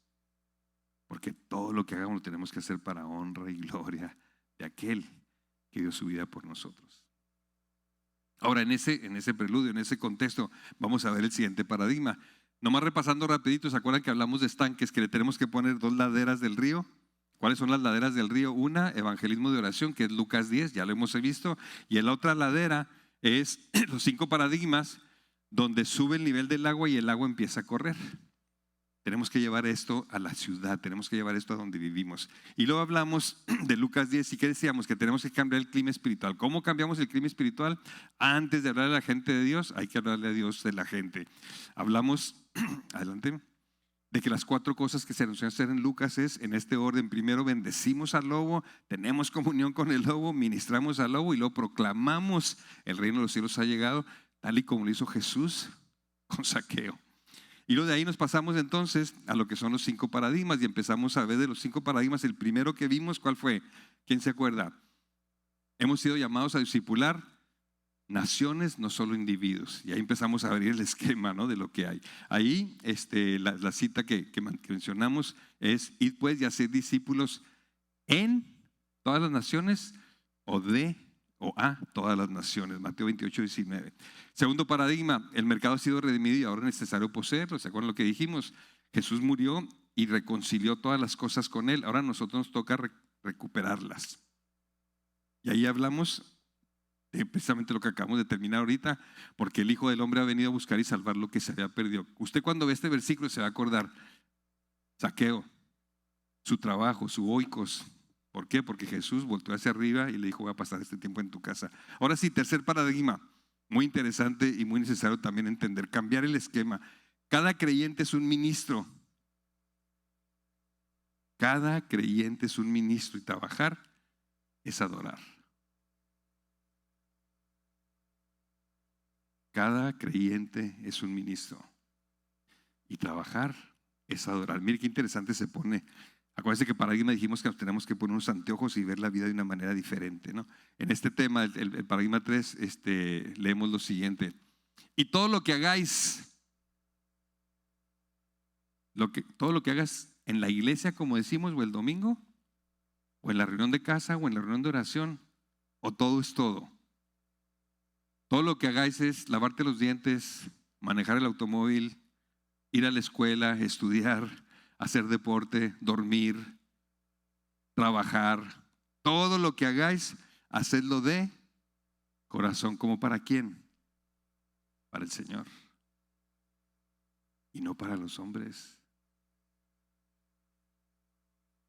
Porque todo lo que hagamos lo tenemos que hacer para honra y gloria de aquel que dio su vida por nosotros. Ahora en ese preludio, en ese contexto, vamos a ver el siguiente paradigma. Nomás repasando rapidito, ¿se acuerdan que hablamos de estanques, que le tenemos que poner 2 laderas del río? ¿Cuáles son las laderas del río? Una, evangelismo de oración, que es Lucas 10, ya lo hemos visto. Y en la otra ladera es los 5 paradigmas, donde sube el nivel del agua y el agua empieza a correr. Tenemos que llevar esto a la ciudad, tenemos que llevar esto a donde vivimos. Y luego hablamos de Lucas 10 y ¿qué decíamos? Que tenemos que cambiar el clima espiritual. ¿Cómo cambiamos el clima espiritual? Antes de hablarle a la gente de Dios, hay que hablarle a Dios de la gente. Hablamos, adelante, de que las 4 cosas que se anuncian hacer en Lucas es, en este orden: primero bendecimos al lobo, tenemos comunión con el lobo, ministramos al lobo y luego proclamamos el reino de los cielos ha llegado, tal y como lo hizo Jesús con Zaqueo. Y luego de ahí nos pasamos entonces a lo que son los 5 paradigmas y empezamos a ver de los 5 paradigmas. El primero que vimos, ¿cuál fue? ¿Quién se acuerda? Hemos sido llamados a discipular naciones, no solo individuos. Y ahí empezamos a abrir el esquema, ¿no?, de lo que hay. Ahí la cita que mencionamos es: id pues y haced discípulos en todas las naciones, o a todas las naciones. Mateo 28, 19. Segundo paradigma: el mercado ha sido redimido y ahora es necesario poseerlo. ¿Se acuerdan lo que dijimos? Jesús murió y reconcilió todas las cosas con Él. Ahora a nosotros nos toca recuperarlas. Y ahí hablamos de precisamente lo que acabamos de terminar ahorita, porque el Hijo del Hombre ha venido a buscar y salvar lo que se había perdido. Usted cuando ve este versículo se va a acordar: Zaqueo, su trabajo, su oikos. ¿Por qué? Porque Jesús volteó hacia arriba y le dijo: voy a pasar este tiempo en tu casa. Ahora sí, tercer paradigma, muy interesante y muy necesario también entender, cambiar el esquema. Cada creyente es un ministro. Cada creyente es un ministro y trabajar es adorar. Cada creyente es un ministro y trabajar es adorar. Mire qué interesante se pone. Acuérdense que paradigma dijimos que nos tenemos que poner unos anteojos y ver la vida de una manera diferente, ¿no? En este tema, el paradigma 3, leemos lo siguiente: y todo lo que hagáis, todo lo que hagas en la iglesia, como decimos, o el domingo, o en la reunión de casa, o en la reunión de oración, o todo es todo. Todo lo que hagáis es lavarte los dientes, manejar el automóvil, ir a la escuela, estudiar, hacer deporte, dormir, trabajar. Todo lo que hagáis, hacedlo de corazón. ¿Como para quién? Para el Señor. Y no para los hombres.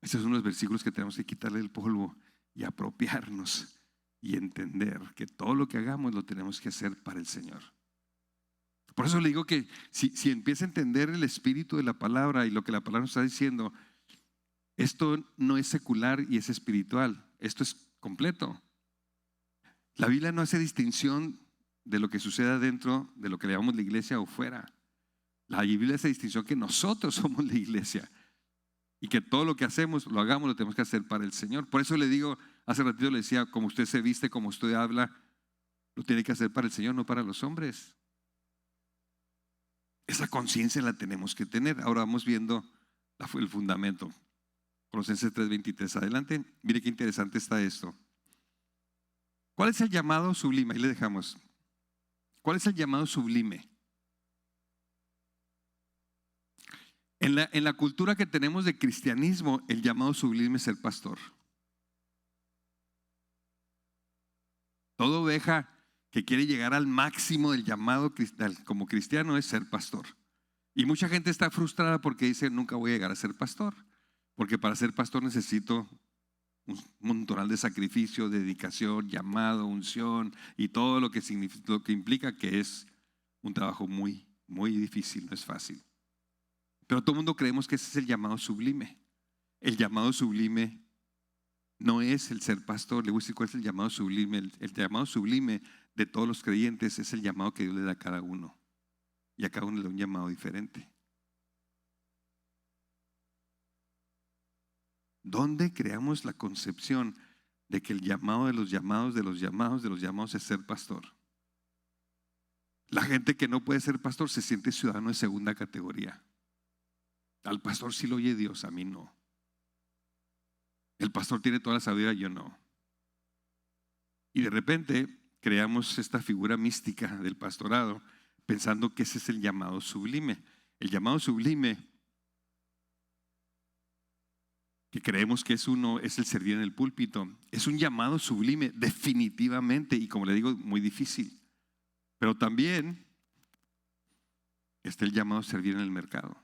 Esos son los versículos que tenemos que quitarle el polvo y apropiarnos y entender que todo lo que hagamos lo tenemos que hacer para el Señor. Por eso le digo que si empieza a entender el espíritu de la palabra y lo que la palabra nos está diciendo, esto no es secular y es espiritual, esto es completo. La Biblia no hace distinción de lo que suceda dentro de lo que le llamamos la iglesia o fuera. La Biblia hace distinción que nosotros somos la iglesia y que todo lo que hacemos, lo hagamos, lo tenemos que hacer para el Señor. Por eso le digo, hace ratito le decía, como usted se viste, como usted habla, lo tiene que hacer para el Señor, no para los hombres. Esa conciencia la tenemos que tener. Ahora vamos viendo el fundamento. Colosenses 3:23. Adelante. Mire qué interesante está esto. ¿Cuál es el llamado sublime? Ahí le dejamos. ¿Cuál es el llamado sublime? En la cultura que tenemos de cristianismo, el llamado sublime es ser pastor. Toda oveja que quiere llegar al máximo del llamado como cristiano es ser pastor. Y mucha gente está frustrada porque dice, nunca voy a llegar a ser pastor. Porque para ser pastor necesito un montonal de sacrificio, dedicación, llamado, unción y todo lo que significa, lo que implica, que es un trabajo muy, muy difícil, no es fácil. Pero todo el mundo creemos que ese es el llamado sublime. El llamado sublime no es el ser pastor. Le voy a decir cuál es el llamado sublime. El llamado sublime de todos los creyentes es el llamado que Dios le da a cada uno. Y a cada uno le da un llamado diferente. ¿Dónde creamos la concepción de que el llamado de los llamados, de los llamados, de los llamados es ser pastor? La gente que no puede ser pastor se siente ciudadano de segunda categoría. Al pastor sí lo oye Dios, a mí no. El pastor tiene toda la sabiduría, yo no. Y de repente creamos esta figura mística del pastorado pensando que ese es el llamado sublime. El llamado sublime que creemos que es el servir en el púlpito. Es un llamado sublime, definitivamente, y como le digo, muy difícil. Pero también está el llamado a servir en el mercado,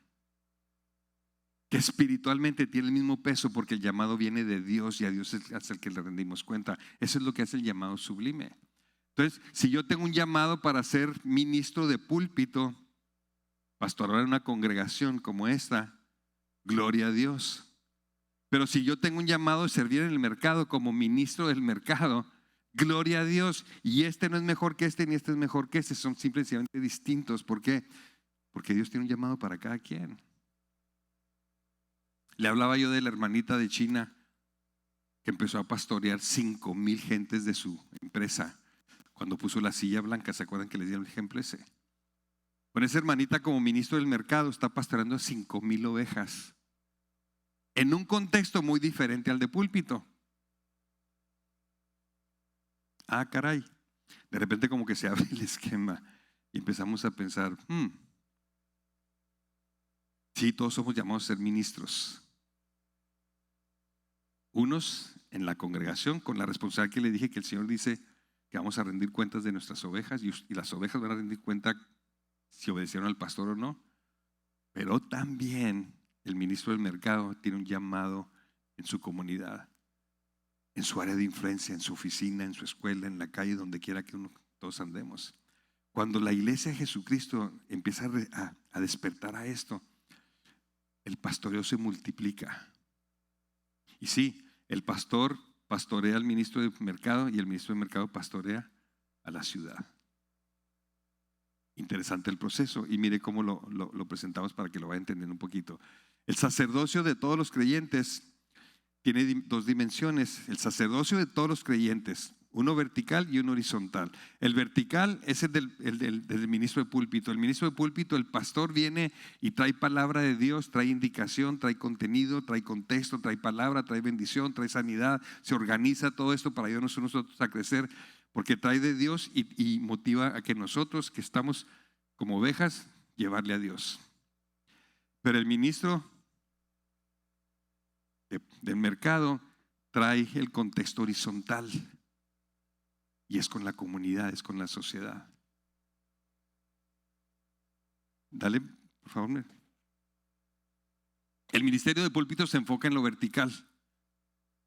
que espiritualmente tiene el mismo peso porque el llamado viene de Dios y a Dios es el que le rendimos cuenta. Eso es lo que hace el llamado sublime. Entonces, si yo tengo un llamado para ser ministro de púlpito, pastorar en una congregación como esta, gloria a Dios. Pero si yo tengo un llamado de servir en el mercado como ministro del mercado, gloria a Dios. Y este no es mejor que este, ni este es mejor que este. Son simplemente distintos. ¿Por qué? Porque Dios tiene un llamado para cada quien. Le hablaba yo de la hermanita de China que empezó a pastorear 5,000 gentes de su empresa cuando puso la silla blanca. ¿Se acuerdan que les di el ejemplo ese? Con esa hermanita como ministro del mercado está pastoreando a 5,000 ovejas. En un contexto muy diferente al de púlpito. Ah, caray. De repente como que se abre el esquema y empezamos a pensar, sí, todos somos llamados a ser ministros. Unos en la congregación con la responsabilidad que le dije, que el Señor dice que vamos a rendir cuentas de nuestras ovejas y las ovejas van a rendir cuenta si obedecieron al pastor o no. Pero también el ministro del mercado tiene un llamado en su comunidad, en su área de influencia, en su oficina, en su escuela, en la calle, donde quiera que todos andemos. Cuando la iglesia de Jesucristo empieza a despertar a esto, el pastoreo se multiplica. Y sí, el pastor pastorea al ministro del mercado y el ministro del mercado pastorea a la ciudad. Interesante el proceso y mire cómo lo presentamos para que lo vaya entendiendo un poquito. El sacerdocio de todos los creyentes tiene dos dimensiones. El sacerdocio de todos los creyentes, uno vertical y uno horizontal. El vertical es el del ministro de púlpito. El ministro de púlpito, el pastor viene y trae palabra de Dios, trae indicación, trae contenido, trae contexto, trae palabra, trae bendición, trae sanidad. Se organiza todo esto para ayudarnos nosotros a crecer porque trae de Dios y motiva a que nosotros que estamos como ovejas, llevarle a Dios. Pero el ministro del mercado trae el contexto horizontal y es con la comunidad, es con la sociedad. Dale, por favor. El ministerio de púlpito se enfoca en lo vertical.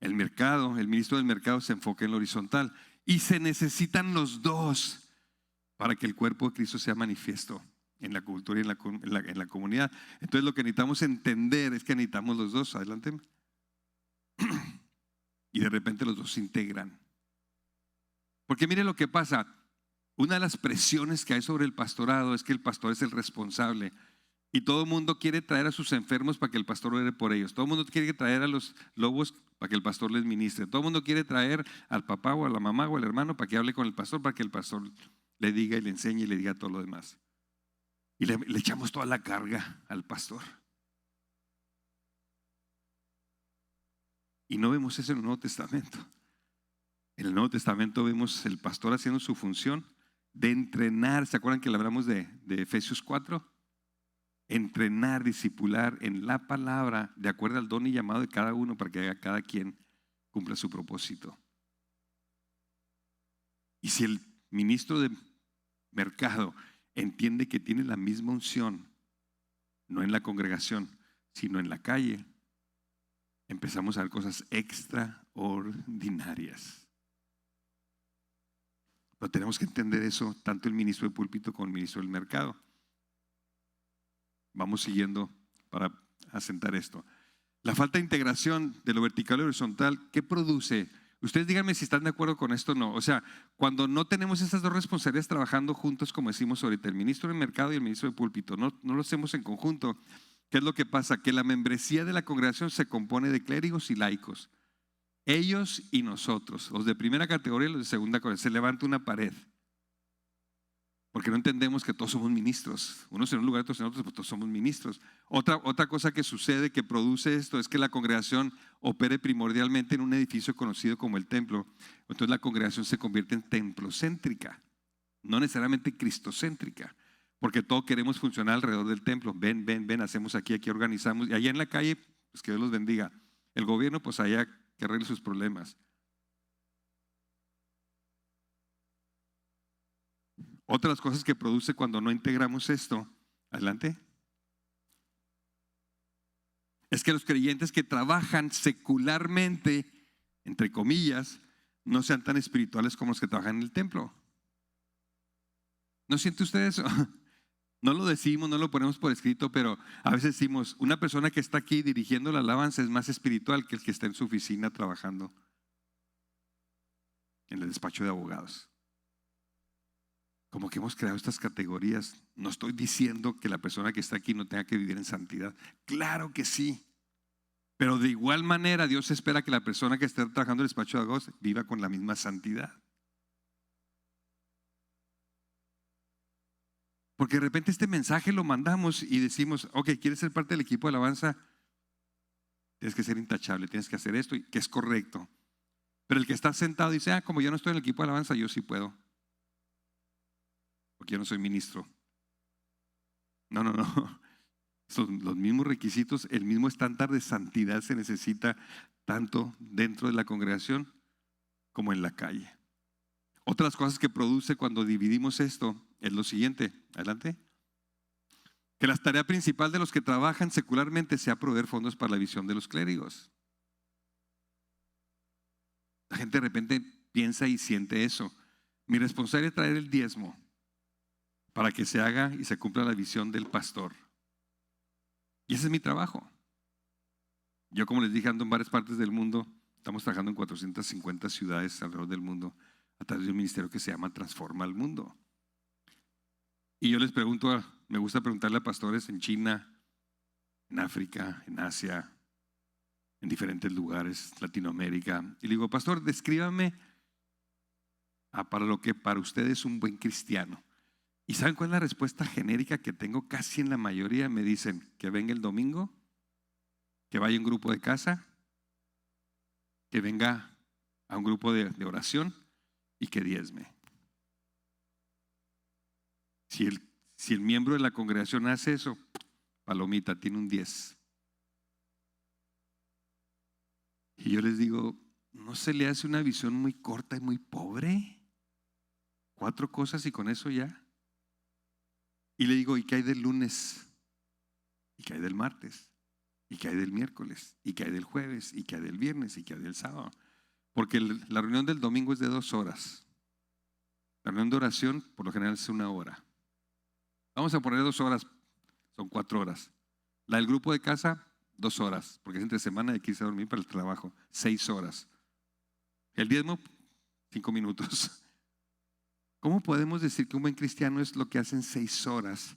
El ministro del mercado se enfoca en lo horizontal. Y se necesitan los dos para que el cuerpo de Cristo sea manifiesto en la cultura y en la comunidad. Entonces lo que necesitamos entender es que necesitamos los dos. Adelante. Y de repente los dos se integran. Porque mire lo que pasa. Una de las presiones que hay sobre el pastorado es que el pastor es el responsable Y todo el mundo quiere traer a sus enfermos para que el pastor ore por ellos. Todo el mundo quiere traer a los lobos para que el pastor les ministre. Todo el mundo quiere traer al papá o a la mamá o al hermano para que hable con el pastor, para que el pastor le diga y le enseñe y le diga todo lo demás. Y le echamos toda la carga al pastor. Y no vemos eso en el Nuevo Testamento. En el Nuevo Testamento vemos el pastor haciendo su función de entrenar. ¿Se acuerdan que le hablamos de Efesios 4? Entrenar, discipular en la palabra de acuerdo al don y llamado de cada uno para que cada quien cumpla su propósito. Y si el ministro de mercado entiende que tiene la misma unción, no en la congregación, sino en la calle, empezamos a ver cosas extraordinarias. Pero tenemos que entender eso, tanto el ministro de púlpito como el ministro del mercado. Vamos siguiendo para asentar esto. La falta de integración de lo vertical y horizontal, ¿qué produce? Ustedes díganme si están de acuerdo con esto o no. O sea, cuando no tenemos esas dos responsabilidades trabajando juntos, como decimos ahorita, el ministro del mercado y el ministro de púlpito, no lo hacemos en conjunto. ¿Qué es lo que pasa? Que la membresía de la congregación se compone de clérigos y laicos. Ellos y nosotros, los de primera categoría y los de segunda categoría. Se levanta una pared. Porque no entendemos que todos somos ministros. Unos en un lugar, otros en otros, pues todos somos ministros. Otra cosa que sucede, que produce esto, es que la congregación opere primordialmente en un edificio conocido como el templo. Entonces la congregación se convierte en templocéntrica, no necesariamente cristocéntrica, porque todos queremos funcionar alrededor del templo. Ven, hacemos aquí organizamos. Y allá en la calle, pues que Dios los bendiga. El gobierno, pues allá que arregle sus problemas. Otras cosas que produce cuando no integramos esto, adelante, es que los creyentes que trabajan secularmente, entre comillas, no sean tan espirituales como los que trabajan en el templo. ¿No siente usted eso? No lo decimos, no lo ponemos por escrito, pero a veces decimos, una persona que está aquí dirigiendo la alabanza es más espiritual que el que está en su oficina trabajando en el despacho de abogados. Como que hemos creado estas categorías. No estoy diciendo que la persona que está aquí no tenga que vivir en santidad. Claro que sí. Pero de igual manera Dios espera que la persona que esté trabajando en el despacho de abogados viva con la misma santidad. Porque de repente este mensaje lo mandamos y decimos, ok, ¿quieres ser parte del equipo de alabanza? Tienes que ser intachable, tienes que hacer esto, que es correcto. Pero el que está sentado dice, como yo no estoy en el equipo de alabanza, yo sí puedo. Porque yo no soy ministro. No. Son los mismos requisitos, el mismo estándar de santidad se necesita tanto dentro de la congregación como en la calle. Otras cosas que produce cuando dividimos esto es lo siguiente. Adelante. Que la tarea principal de los que trabajan secularmente sea proveer fondos para la visión de los clérigos. La gente de repente piensa y siente eso. Mi responsabilidad es traer el diezmo para que se haga y se cumpla la visión del pastor. Y ese es mi trabajo. Yo, como les dije, ando en varias partes del mundo. Estamos trabajando en 450 ciudades alrededor del mundo a través de un ministerio que se llama Transforma al Mundo. Y yo les pregunto, me gusta preguntarle a pastores en China, en África, en Asia, en diferentes lugares, Latinoamérica. Y le digo, pastor, descríbame para lo que para usted es un buen cristiano. ¿Y saben cuál es la respuesta genérica que tengo casi en la mayoría? Me dicen que venga el domingo, que vaya a un grupo de casa, que venga a un grupo de oración y que diezme. Si el miembro de la congregación hace eso, palomita, tiene un 10. Y yo les digo, ¿no se le hace una visión muy corta y muy pobre? 4 cosas y con eso ya. Y le digo, ¿y qué hay del lunes? ¿Y qué hay del martes? ¿Y qué hay del miércoles? ¿Y qué hay del jueves? ¿Y qué hay del viernes? ¿Y qué hay del sábado? Porque la reunión del domingo es de 2 horas. La reunión de oración por lo general es 1 hora. Vamos a poner 2 horas, son 4 horas. La del grupo de casa, 2 horas, porque es entre semana y quise dormir para el trabajo, 6 horas. El diezmo, 5 minutos. ¿Cómo podemos decir que un buen cristiano es lo que hace en 6 horas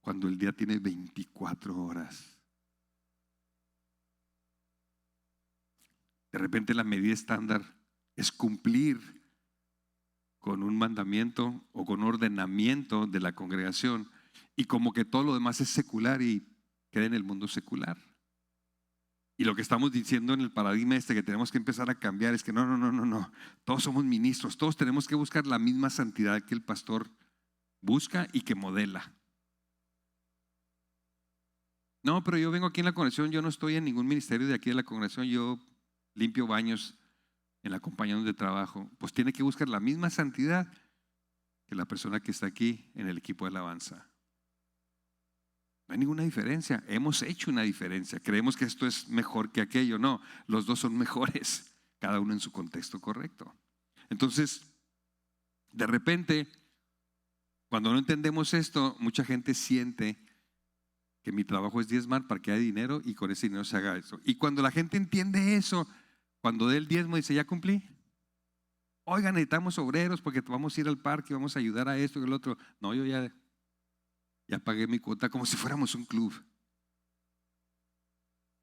cuando el día tiene 24 horas. De repente la medida estándar es cumplir con un mandamiento o con un ordenamiento de la congregación, y como que todo lo demás es secular y queda en el mundo secular. Y lo que estamos diciendo en el paradigma que tenemos que empezar a cambiar es que no. Todos somos ministros, todos tenemos que buscar la misma santidad que el pastor busca y que modela. No, pero yo vengo aquí en la congregación, yo no estoy en ningún ministerio de aquí de la congregación, yo limpio baños en la compañía donde trabajo. Pues tiene que buscar la misma santidad que la persona que está aquí en el equipo de alabanza. No hay ninguna diferencia. Hemos hecho una diferencia. Creemos que esto es mejor que aquello. No, los dos son mejores, cada uno en su contexto correcto. Entonces, de repente, cuando no entendemos esto, mucha gente siente que mi trabajo es diezmar para que haya dinero y con ese dinero se haga eso. Y cuando la gente entiende eso, cuando dé el diezmo dice, ya cumplí. Oigan, necesitamos obreros porque vamos a ir al parque, vamos a ayudar a esto y el otro. No, yo ya pagué mi cuota, como si fuéramos un club.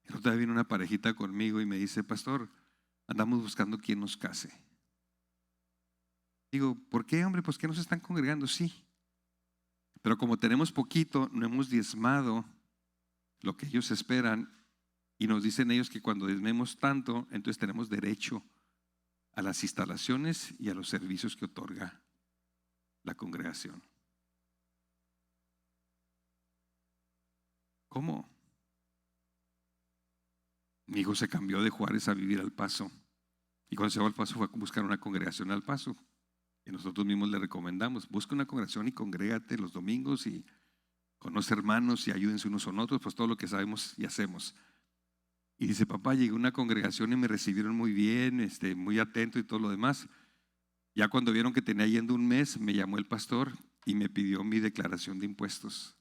Y otra vez viene una parejita conmigo y me dice, pastor, andamos buscando quien nos case. Digo, ¿por qué, hombre? Pues que nos están congregando, sí. Pero como tenemos poquito, no hemos diezmado lo que ellos esperan, y nos dicen ellos que cuando diezmemos tanto, entonces tenemos derecho a las instalaciones y a los servicios que otorga la congregación. ¿Cómo? Mi hijo se cambió de Juárez a vivir al Paso, y cuando se va al Paso fue a buscar una congregación al Paso, y nosotros mismos le recomendamos, busca una congregación y congrégate los domingos y conoce hermanos y ayúdense unos con otros, pues todo lo que sabemos y hacemos. Y dice, papá, llegué a una congregación y me recibieron muy bien, muy atento y todo lo demás. Ya cuando vieron que tenía yendo un mes, me llamó el pastor y me pidió mi declaración de impuestos.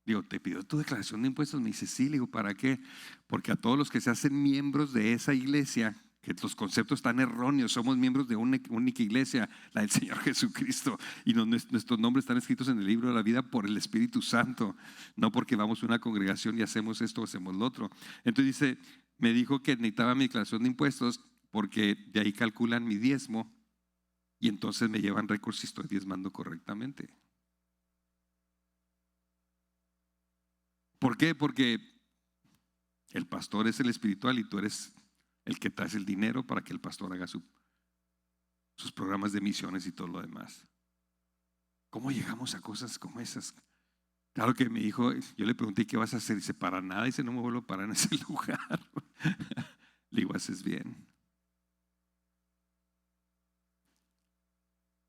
Digo, ¿te pidió tu declaración de impuestos? Me dice, sí. Le digo, ¿para qué? Porque a todos los que se hacen miembros de esa iglesia, que los conceptos están erróneos, somos miembros de una única iglesia, la del Señor Jesucristo, y nuestros nombres están escritos en el libro de la vida por el Espíritu Santo, no porque vamos a una congregación y hacemos esto o hacemos lo otro. Entonces dice, me dijo que necesitaba mi declaración de impuestos porque de ahí calculan mi diezmo y entonces me llevan récord si estoy diezmando correctamente. ¿Por qué? Porque el pastor es el espiritual y tú eres el que traes el dinero para que el pastor haga sus programas de misiones y todo lo demás. ¿Cómo llegamos a cosas como esas? Claro que mi hijo, yo le pregunté, ¿qué vas a hacer? Dice, para nada. Dice, no me vuelvo a parar en ese lugar. Le digo, haces bien.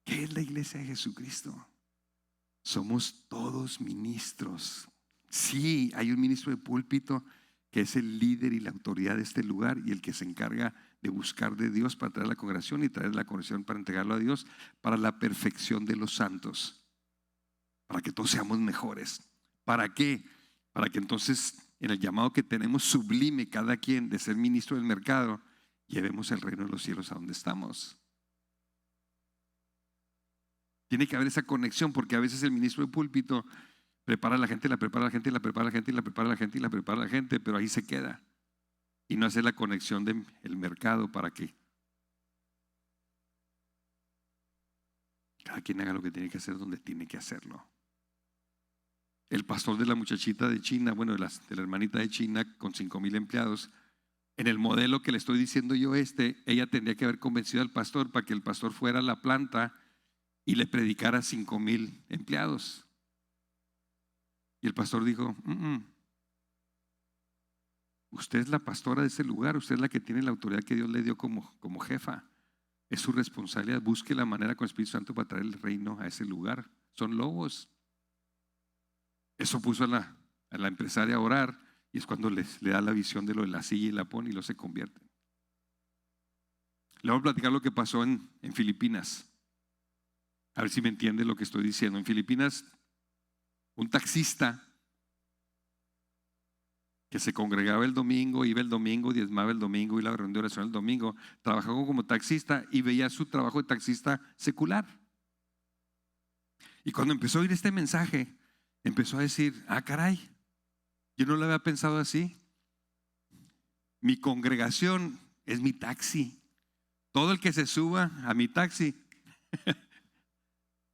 ¿Qué es la iglesia de Jesucristo? Somos todos ministros. Sí, hay un ministro de púlpito que es el líder y la autoridad de este lugar y el que se encarga de buscar de Dios para traer la congregación y traer la congregación para entregarlo a Dios para la perfección de los santos, para que todos seamos mejores. ¿Para qué? Para que entonces en el llamado que tenemos sublime cada quien de ser ministro del mercado, llevemos el reino de los cielos a donde estamos. Tiene que haber esa conexión, porque a veces el ministro de púlpito prepara a la gente, la prepara a la gente, la prepara a la gente, la prepara a la gente y la prepara a la gente, pero ahí se queda. Y no hace la conexión del mercado para que cada quien haga lo que tiene que hacer donde tiene que hacerlo. El pastor de la muchachita de China, bueno, de la hermanita de China con 5,000 empleados, en el modelo que le estoy diciendo yo, ella tendría que haber convencido al pastor para que el pastor fuera a la planta y le predicara a 5,000 empleados. Y el pastor dijo, usted es la pastora de ese lugar, usted es la que tiene la autoridad que Dios le dio como jefa. Es su responsabilidad, busque la manera con el Espíritu Santo para traer el reino a ese lugar. Son lobos. Eso puso a la empresaria a orar y es cuando le da la visión de lo de la silla y la pone y lo se convierte. Le voy a platicar lo que pasó en Filipinas. A ver si me entiende lo que estoy diciendo. En Filipinas, un taxista que se congregaba el domingo, iba el domingo, diezmaba el domingo, iba a la reunión de oración el domingo, trabajaba como taxista y veía su trabajo de taxista secular. Y cuando empezó a oír este mensaje, empezó a decir, caray, yo no lo había pensado así. Mi congregación es mi taxi. Todo el que se suba a mi taxi,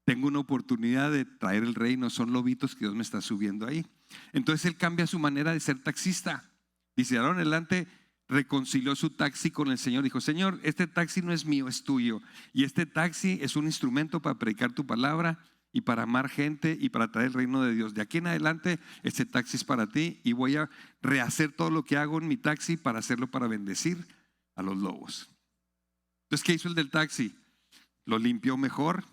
tengo una oportunidad de traer el reino. Son lobitos que Dios me está subiendo ahí. Entonces él cambia su manera de ser taxista. Dice, ahora en adelante reconcilió su taxi con el Señor. Dijo, Señor, este taxi no es mío, es tuyo. Y este taxi es un instrumento para predicar tu palabra y para amar gente y para traer el reino de Dios. De aquí en adelante, este taxi es para ti y voy a rehacer todo lo que hago en mi taxi para hacerlo para bendecir a los lobos. Entonces, ¿qué hizo el del taxi? Lo limpió mejor,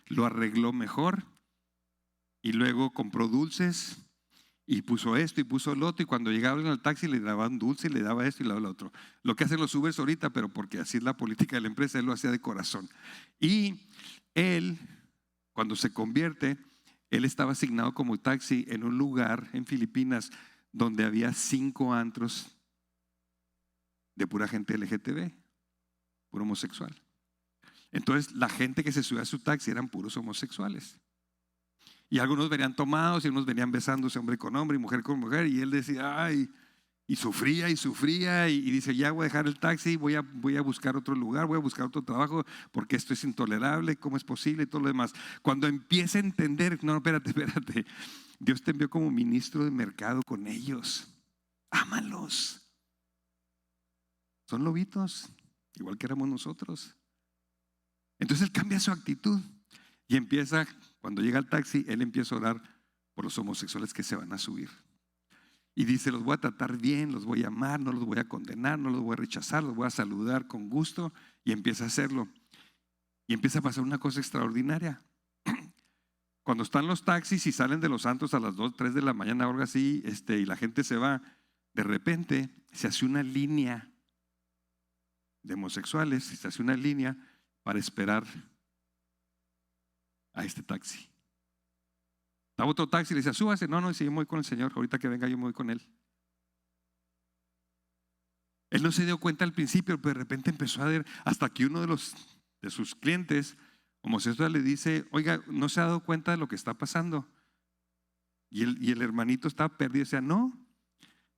lo arregló mejor y luego compró dulces y puso esto y puso lo otro, y cuando llegaban al taxi le daban dulce, le daba esto y le daba lo otro. Lo que hacen los Ubers ahorita, pero porque así es la política de la empresa, él lo hacía de corazón. Y él, cuando se convierte, él estaba asignado como taxi en un lugar en Filipinas donde había 5 antros de pura gente LGTB, puro homosexual. Entonces la gente que se subía a su taxi eran puros homosexuales. Y algunos venían tomados y unos venían besándose hombre con hombre y mujer con mujer. Y él decía, ay, y sufría y dice, ya voy a dejar el taxi, voy a buscar otro lugar, voy a buscar otro trabajo porque esto es intolerable, ¿cómo es posible? Y todo lo demás. Cuando empieza a entender, no, espérate, Dios te envió como ministro de mercado con ellos. Ámalos. Son lobitos, igual que éramos nosotros. Entonces él cambia su actitud y empieza, cuando llega al taxi, él empieza a orar por los homosexuales que se van a subir. Y dice, los voy a tratar bien, los voy a amar, no los voy a condenar, no los voy a rechazar, los voy a saludar con gusto. Y empieza a hacerlo. Y empieza a pasar una cosa extraordinaria. Cuando están los taxis y salen de los santos a las 2, 3 de la mañana, algo así, y la gente se va, de repente se hace una línea de homosexuales, se hace una línea para esperar a este taxi. Estaba otro taxi y le decía, súbase. No, si yo me voy con el Señor, ahorita que venga yo me voy con él. Él no se dio cuenta al principio, pero de repente empezó a ver, hasta que uno de sus clientes homosexual le dice, oiga, ¿no se ha dado cuenta de lo que está pasando? Y el hermanito estaba perdido, decía, no.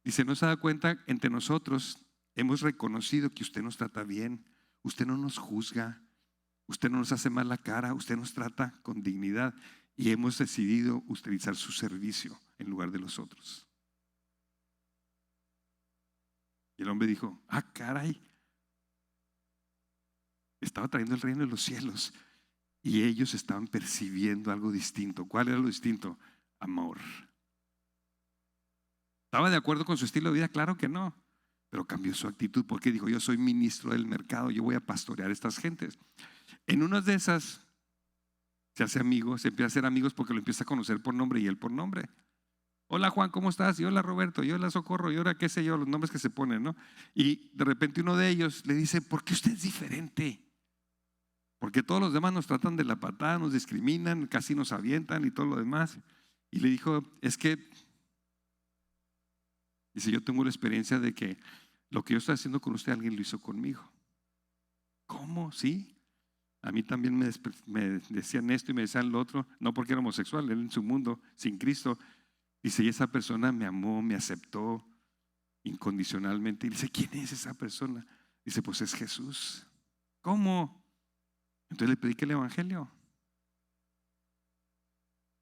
Dice, no se ha dado cuenta, entre nosotros hemos reconocido que usted nos trata bien, usted no nos juzga, usted no nos hace mal la cara, usted nos trata con dignidad y hemos decidido utilizar su servicio en lugar de los otros. Y el hombre dijo, caray, estaba trayendo el reino de los cielos y ellos estaban percibiendo algo distinto. ¿Cuál era lo distinto? Amor. ¿Estaba de acuerdo con su estilo de vida? Claro que no, pero cambió su actitud porque dijo, yo soy ministro del mercado, yo voy a pastorear a estas gentes. En unas de esas se hace amigo, se empieza a hacer amigos porque lo empieza a conocer por nombre y él por nombre. Hola Juan, ¿cómo estás? Y hola Roberto, y hola Socorro, y ahora qué sé yo, los nombres que se ponen, ¿no? Y de repente uno de ellos le dice, ¿por qué usted es diferente? Porque todos los demás nos tratan de la patada, nos discriminan, casi nos avientan y todo lo demás. Y le dijo, es que, dice, yo tengo la experiencia de que lo que yo estoy haciendo con usted, alguien lo hizo conmigo. ¿Cómo? ¿Sí? A mí también me decían esto y me decían lo otro, no porque era homosexual, él en su mundo, sin Cristo. Dice, y esa persona me amó, me aceptó incondicionalmente. Y dice, ¿quién es esa persona? Dice, pues es Jesús. ¿Cómo? Entonces le predica el evangelio.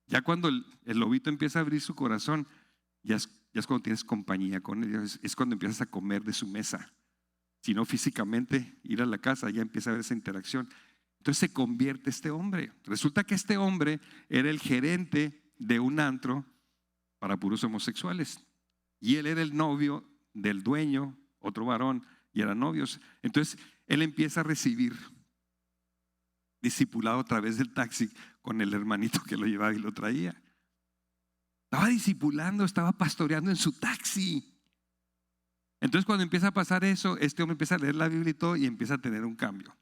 Ya cuando el lobito empieza a abrir su corazón, ya es cuando tienes compañía con él, es cuando empiezas a comer de su mesa. Si no físicamente, ir a la casa, ya empieza a haber esa interacción. Entonces se convierte este hombre. Resulta que este hombre era el gerente de un antro para puros homosexuales. Y él era el novio del dueño, otro varón, y eran novios. Entonces él empieza a recibir discipulado a través del taxi con el hermanito que lo llevaba y lo traía. Estaba discipulando, estaba pastoreando en su taxi. Entonces cuando empieza a pasar eso, este hombre empieza a leer la Biblia y todo y empieza a tener un cambio.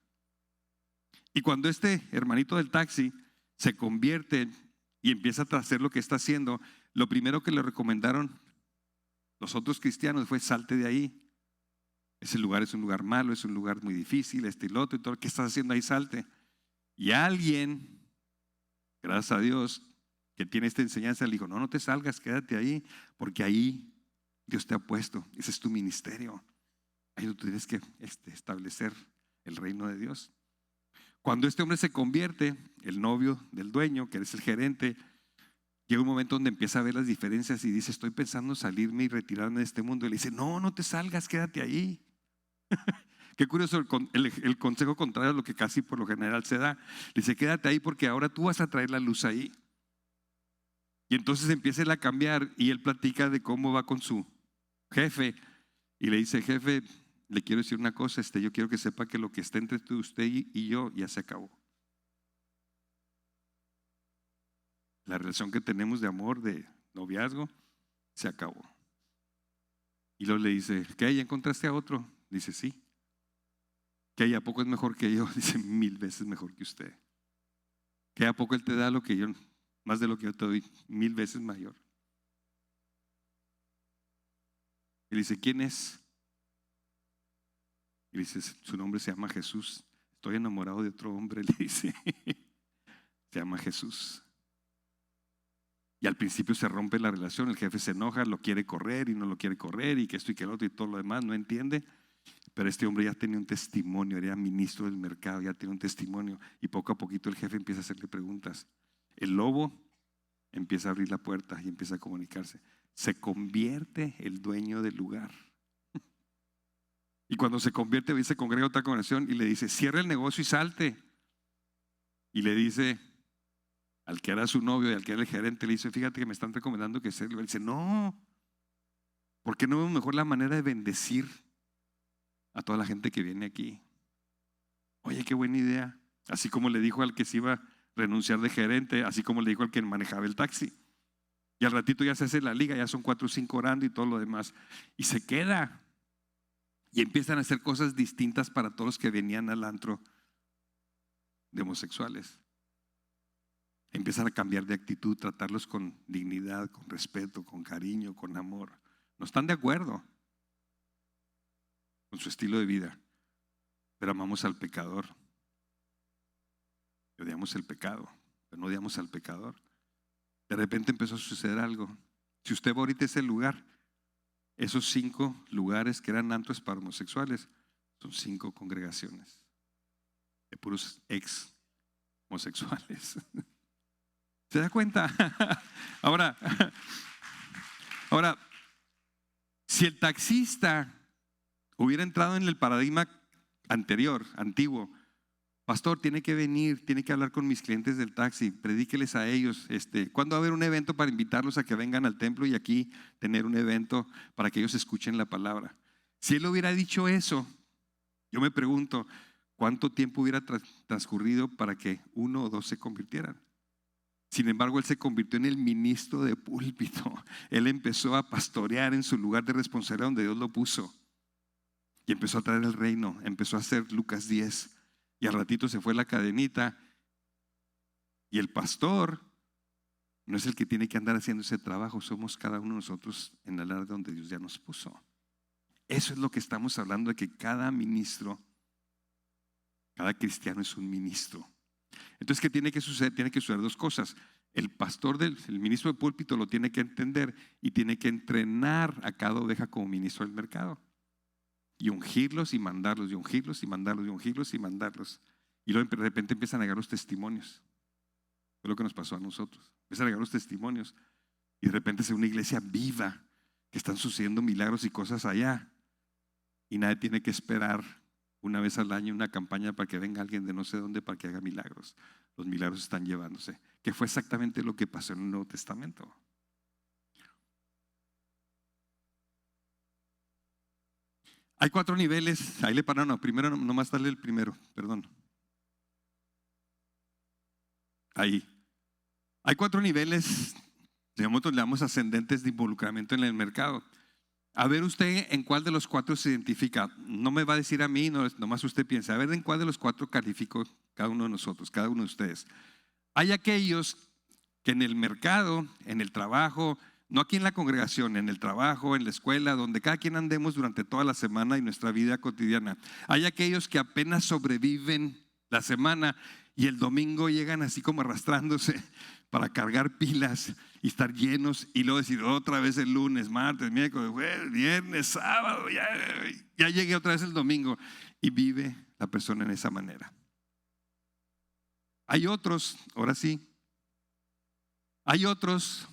Y cuando este hermanito del taxi se convierte y empieza a hacer lo que está haciendo, lo primero que le recomendaron los otros cristianos fue salte de ahí. Ese lugar es un lugar malo, es un lugar muy difícil, y lo otro y todo. ¿Qué estás haciendo ahí? Salte. Y alguien, gracias a Dios, que tiene esta enseñanza, le dijo, no, no te salgas, quédate ahí, porque ahí Dios te ha puesto, ese es tu ministerio. Ahí tú tienes que establecer el reino de Dios. Cuando este hombre se convierte, el novio del dueño, que es el gerente, llega un momento donde empieza a ver las diferencias y dice, estoy pensando salirme y retirarme de este mundo. Y le dice, no, no te salgas, quédate ahí. Qué curioso el consejo contrario a lo que casi por lo general se da. Le dice, quédate ahí porque ahora tú vas a traer la luz ahí. Y entonces empieza él a cambiar y él platica de cómo va con su jefe. Y le dice, jefe, le quiero decir una cosa, yo quiero que sepa que lo que está entre usted y yo ya se acabó. La relación que tenemos de amor, de noviazgo, se acabó. Y luego le dice, ¿qué? ¿Ya encontraste a otro? Dice, sí. ¿Qué? ¿A poco es mejor que yo? Dice, 1000 veces mejor que usted. ¿Qué? ¿A poco él te da lo que yo, más de lo que yo te doy? 1000 veces mayor. Y le dice, ¿quién es? Y dice, su nombre se llama Jesús. Estoy enamorado de otro hombre, le dice. Se llama Jesús. Y al principio se rompe la relación, el jefe se enoja, lo quiere correr y no lo quiere correr y que esto y que el otro y todo lo demás, no entiende. Pero este hombre ya tenía un testimonio, era ministro del mercado, ya tenía un testimonio y poco a poquito el jefe empieza a hacerle preguntas. El lobo empieza a abrir la puerta y empieza a comunicarse. Se convierte el dueño del lugar. Y cuando se convierte, se congrega otra congregación y le dice, cierra el negocio y salte. Y le dice al que era su novio y al que era el gerente, le dice, fíjate que me están recomendando que se. Le dice, no, ¿por qué no vemos mejor la manera de bendecir a toda la gente que viene aquí? Oye, qué buena idea. Así como le dijo al que se iba a renunciar de gerente, así como le dijo al que manejaba el taxi. Y al ratito ya se hace la liga, ya son 4 o 5 orando y todo lo demás. Y se queda. Y empiezan a hacer cosas distintas para todos los que venían al antro de homosexuales. Empiezan a cambiar de actitud, tratarlos con dignidad, con respeto, con cariño, con amor. No están de acuerdo con su estilo de vida, pero amamos al pecador. Odiamos el pecado, pero no odiamos al pecador. De repente empezó a suceder algo. Si usted va ahorita a ese lugar, esos 5 lugares que eran antros para homosexuales, son 5 congregaciones de puros ex homosexuales. ¿Se da cuenta? Ahora, si el taxista hubiera entrado en el paradigma anterior, antiguo, pastor, tiene que venir, tiene que hablar con mis clientes del taxi, predíqueles a ellos, ¿cuándo va a haber un evento para invitarlos a que vengan al templo y aquí tener un evento para que ellos escuchen la palabra? Si él hubiera dicho eso, yo me pregunto, ¿cuánto tiempo hubiera transcurrido para que 1 o 2 se convirtieran? Sin embargo, él se convirtió en el ministro de púlpito. Él empezó a pastorear en su lugar de responsabilidad donde Dios lo puso. Y empezó a traer el reino, empezó a hacer Lucas 10. Y al ratito se fue la cadenita. Y el pastor no es el que tiene que andar haciendo ese trabajo, somos cada uno de nosotros en el área donde Dios ya nos puso. Eso es lo que estamos hablando, de que cada ministro, cada cristiano es un ministro. Entonces, ¿qué tiene que suceder? Tiene que suceder 2 cosas. El pastor, el ministro de púlpito lo tiene que entender y tiene que entrenar a cada oveja como ministro del mercado. Y ungirlos y mandarlos, y ungirlos y mandarlos, y ungirlos y mandarlos. Y luego de repente empiezan a llegar los testimonios. Fue lo que nos pasó a nosotros. Empiezan a llegar los testimonios. Y de repente se ve una iglesia viva, que están sucediendo milagros y cosas allá. Y nadie tiene que esperar una vez al año una campaña para que venga alguien de no sé dónde para que haga milagros. Los milagros están llevándose. Que fue exactamente lo que pasó en el Nuevo Testamento. Hay 4 niveles. Ahí le pararon. No, primero nomás darle el primero. Perdón. Ahí. Hay 4 niveles. Nosotros le damos ascendentes de involucramiento en el mercado. A ver usted en cuál de los 4 se identifica. No me va a decir a mí, no, nomás usted piensa. A ver en cuál de los 4 calificó cada uno de nosotros, cada uno de ustedes. Hay aquellos que en el mercado, en el trabajo, no aquí en la congregación, en el trabajo, en la escuela, donde cada quien andemos durante toda la semana y nuestra vida cotidiana. Hay aquellos que apenas sobreviven la semana y el domingo llegan así como arrastrándose para cargar pilas y estar llenos y luego decir otra vez el lunes, martes, miércoles, jueves, viernes, sábado, ya llegué otra vez el domingo, y vive la persona en esa manera. Hay otros, ahora sí, hay otros,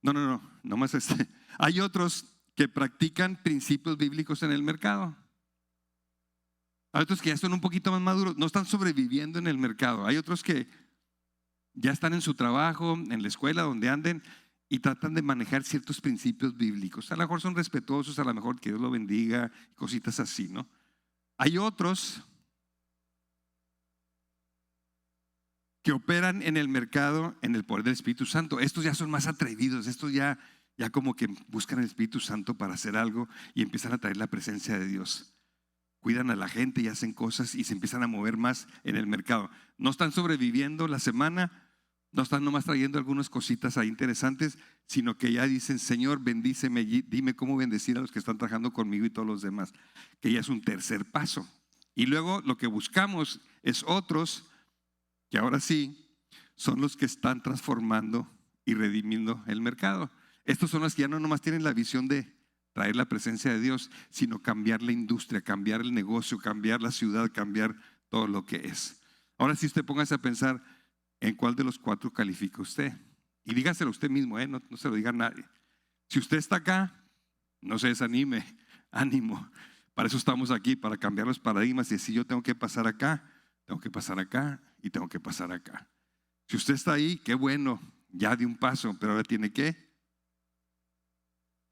no más hay otros que practican principios bíblicos en el mercado. Hay otros que ya son un poquito más maduros, no están sobreviviendo en el mercado. Hay otros que ya están en su trabajo, en la escuela, donde anden, y tratan de manejar ciertos principios bíblicos. A lo mejor son respetuosos, a lo mejor que Dios lo bendiga, cositas así, ¿no? Hay otros que operan en el mercado en el poder del Espíritu Santo. Estos ya son más atrevidos, estos ya como que buscan el Espíritu Santo para hacer algo y empiezan a traer la presencia de Dios. Cuidan a la gente y hacen cosas y se empiezan a mover más en el mercado. No están sobreviviendo la semana, no están nomás trayendo algunas cositas ahí interesantes, sino que ya dicen: Señor, bendíceme, dime cómo bendecir a los que están trabajando conmigo y todos los demás. Que ya es un tercer paso. Y luego lo que buscamos es otros que ahora sí son los que están transformando y redimiendo el mercado. Estos son los que ya no nomás tienen la visión de traer la presencia de Dios, sino cambiar la industria, cambiar el negocio, cambiar la ciudad, cambiar todo lo que es. Ahora sí, usted póngase a pensar en cuál de los cuatro califica usted. Y dígaselo usted mismo, no se lo diga a nadie. Si usted está acá, no se desanime, ánimo. Para eso estamos aquí, para cambiar los paradigmas y decir: yo tengo que pasar acá, tengo que pasar acá y tengo que pasar acá. Si usted está ahí, qué bueno, ya dio un paso, pero ahora tiene que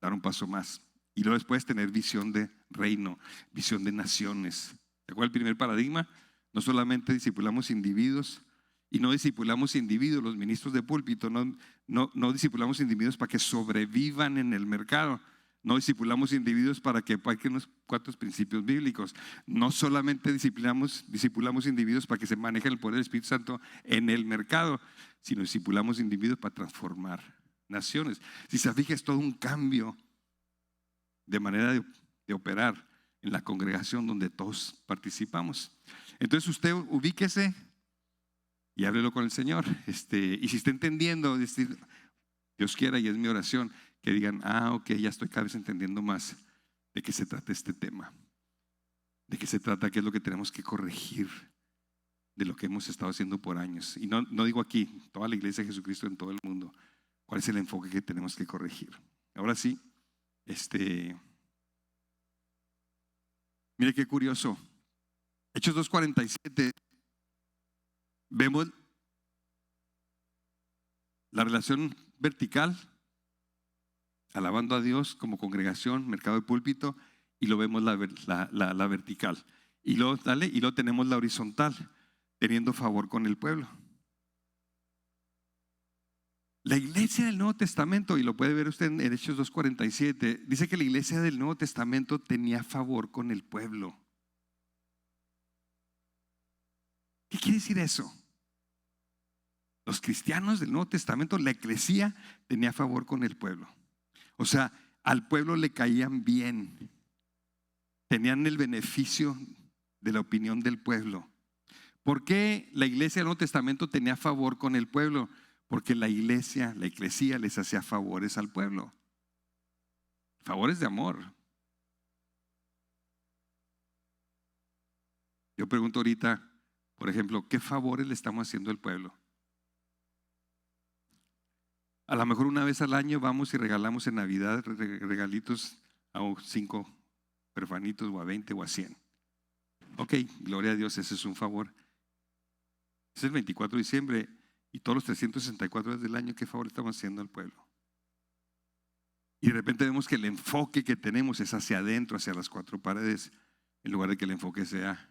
dar un paso más. Y luego después tener visión de reino, visión de naciones. ¿Se acuerda el primer paradigma? No solamente discipulamos individuos, y no discipulamos individuos, los ministros de púlpito, no discipulamos individuos para que sobrevivan en el mercado. No discipulamos individuos para que apliquen unos cuantos principios bíblicos. No solamente discipulamos individuos para que se maneje el poder del Espíritu Santo en el mercado, sino discipulamos individuos para transformar naciones. Si se fija, es todo un cambio de manera de operar en la congregación donde todos participamos. Entonces usted ubíquese y háblelo con el Señor. Y si está entendiendo, Dios quiera, y es mi oración, que digan: ok, ya estoy cada vez entendiendo más de qué se trata este tema, de qué se trata, qué es lo que tenemos que corregir de lo que hemos estado haciendo por años. Y no digo aquí, toda la iglesia de Jesucristo en todo el mundo, cuál es el enfoque que tenemos que corregir. Ahora sí, mire qué curioso. Hechos 2:47, vemos la relación vertical, alabando a Dios como congregación, mercado de púlpito, y lo vemos la vertical. Y luego tenemos la horizontal, teniendo favor con el pueblo. La iglesia del Nuevo Testamento, y lo puede ver usted en Hechos 2:47, dice que la iglesia del Nuevo Testamento tenía favor con el pueblo. ¿Qué quiere decir eso? Los cristianos del Nuevo Testamento, la eclesía, tenía favor con el pueblo. O sea, al pueblo le caían bien, tenían el beneficio de la opinión del pueblo. ¿Por qué la iglesia del Nuevo Testamento tenía favor con el pueblo? Porque la eclesía les hacía favores al pueblo, favores de amor. Yo pregunto ahorita, por ejemplo, ¿qué favores le estamos haciendo al pueblo? A lo mejor una vez al año vamos y regalamos en Navidad regalitos a 5 hermanitos, o a 20 o a 100. Ok, gloria a Dios, ese es un favor. Es el 24 de diciembre y todos los 364 días del año, ¿qué favor estamos haciendo al pueblo? Y de repente vemos que el enfoque que tenemos es hacia adentro, hacia las 4 paredes, en lugar de que el enfoque sea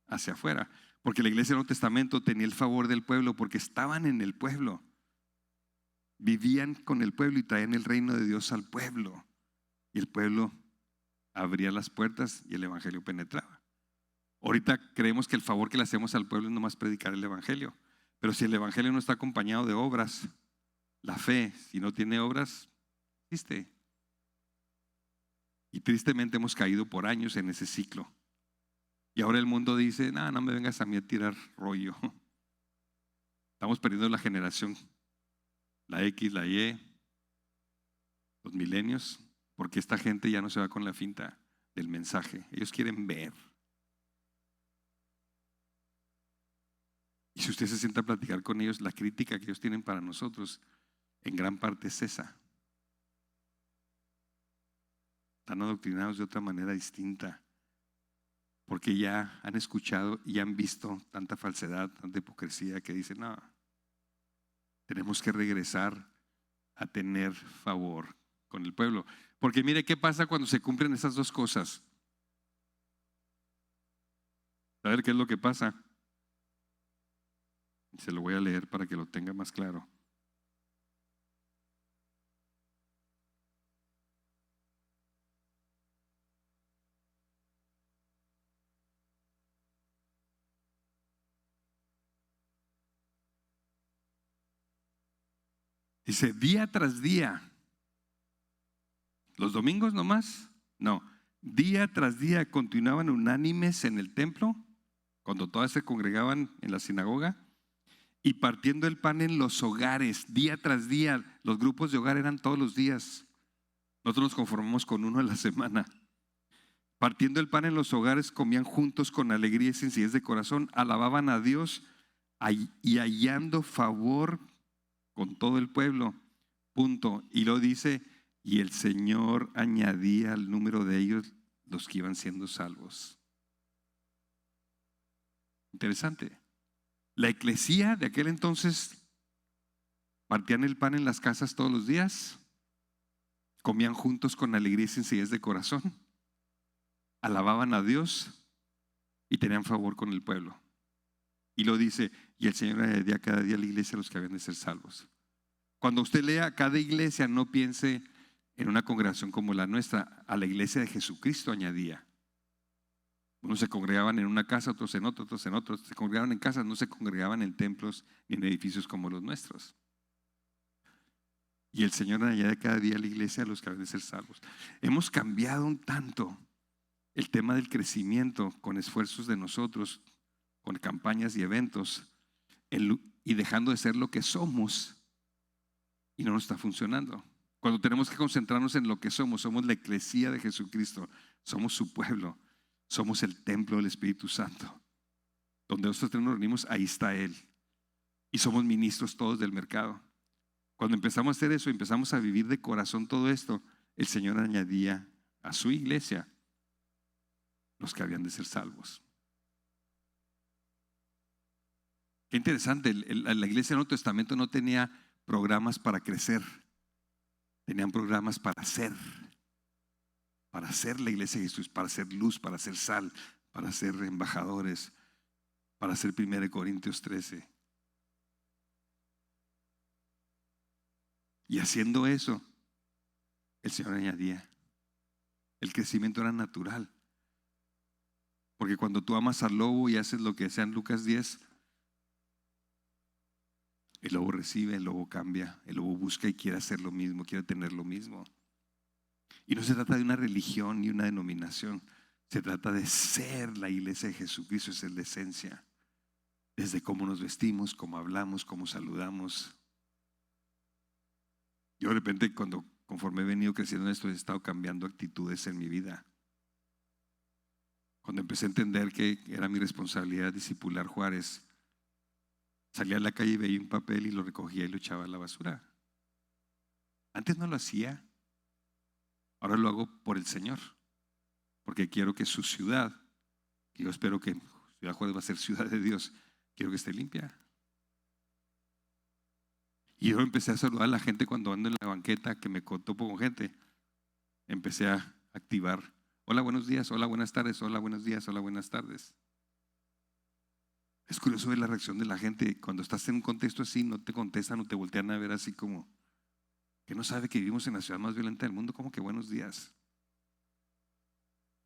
hacia afuera. Porque la iglesia del Nuevo Testamento tenía el favor del pueblo porque estaban en el pueblo. Vivían con el pueblo y traían el reino de Dios al pueblo. Y el pueblo abría las puertas y el evangelio penetraba. Ahorita creemos que el favor que le hacemos al pueblo es nomás predicar el evangelio. Pero si el evangelio no está acompañado de obras, la fe, si no tiene obras, existe. Y tristemente hemos caído por años en ese ciclo. Y ahora el mundo dice: no me vengas a mí a tirar rollo. Estamos perdiendo la generación, la X, la Y, los milenios, porque esta gente ya no se va con la finta del mensaje. Ellos quieren ver. Y si usted se sienta a platicar con ellos, la crítica que ellos tienen para nosotros, en gran parte es esa. Están adoctrinados de otra manera distinta, porque ya han escuchado y han visto tanta falsedad, tanta hipocresía, que dicen, no, tenemos que regresar a tener favor con el pueblo. Porque mire qué pasa cuando se cumplen esas dos cosas. A ver qué es lo que pasa. Se lo voy a leer para que lo tenga más claro. Dice, día tras día, los domingos nomás, no, día tras día continuaban unánimes en el templo, cuando todas se congregaban en la sinagoga, y partiendo el pan en los hogares, día tras día. Los grupos de hogar eran todos los días. Nosotros nos conformamos con uno a la semana. Partiendo el pan en los hogares, comían juntos con alegría y sencillez de corazón, alababan a Dios y hallando favor con todo el pueblo. Punto. Y lo dice, y el Señor añadía al número de ellos los que iban siendo salvos. Interesante. La eclesía de aquel entonces partían el pan en las casas todos los días, comían juntos con alegría y sencillez de corazón, alababan a Dios y tenían favor con el pueblo. Y lo dice, y el Señor añadía cada día a la iglesia a los que habían de ser salvos. Cuando usted lea cada iglesia, no piense en una congregación como la nuestra. A la iglesia de Jesucristo añadía. Unos se congregaban en una casa, otros en otro, otros en otros. Se congregaban en casas, no se congregaban en templos ni en edificios como los nuestros. Y el Señor añade cada día a la iglesia a los que han de ser salvos. Hemos cambiado un tanto el tema del crecimiento con esfuerzos de nosotros, con campañas y eventos, y dejando de ser lo que somos, y no nos está funcionando. Cuando tenemos que concentrarnos en lo que somos la eclesía de Jesucristo, somos su pueblo. Somos el templo del Espíritu Santo. Donde nosotros nos reunimos, ahí está Él. Y somos ministros todos del mercado. Cuando empezamos a hacer eso, empezamos a vivir de corazón todo esto, el Señor añadía a su iglesia los que habían de ser salvos. Qué interesante, la iglesia del Nuevo Testamento no tenía programas para crecer, tenían programas para ser la iglesia de Jesús, para ser luz, para ser sal, para ser embajadores, para ser 1 Corintios 13. Y haciendo eso, el Señor añadía. El crecimiento era natural. Porque cuando tú amas al lobo y haces lo que decía en Lucas 10, el lobo recibe, el lobo cambia, el lobo busca y quiere hacer lo mismo, quiere tener lo mismo. Y no se trata de una religión ni una denominación, se trata de ser la iglesia de Jesucristo, esa es la esencia. Desde cómo nos vestimos, cómo hablamos, cómo saludamos. Yo de repente conforme he venido creciendo en esto, he estado cambiando actitudes en mi vida. Cuando empecé a entender que era mi responsabilidad discipular Juárez, salía a la calle y veía un papel y lo recogía y lo echaba a la basura. Antes no lo hacía. Ahora lo hago por el Señor, porque quiero que su ciudad, y yo espero que Ciudad Juárez va a ser ciudad de Dios, quiero que esté limpia. Y yo empecé a saludar a la gente cuando ando en la banqueta, que me topo con gente. Empecé a activar, hola, buenos días, hola, buenas tardes, hola, buenos días, hola, buenas tardes. Es curioso ver la reacción de la gente. Cuando estás en un contexto así, no te contestan o te voltean a ver así como que no sabe que vivimos en la ciudad más violenta del mundo, como que buenos días.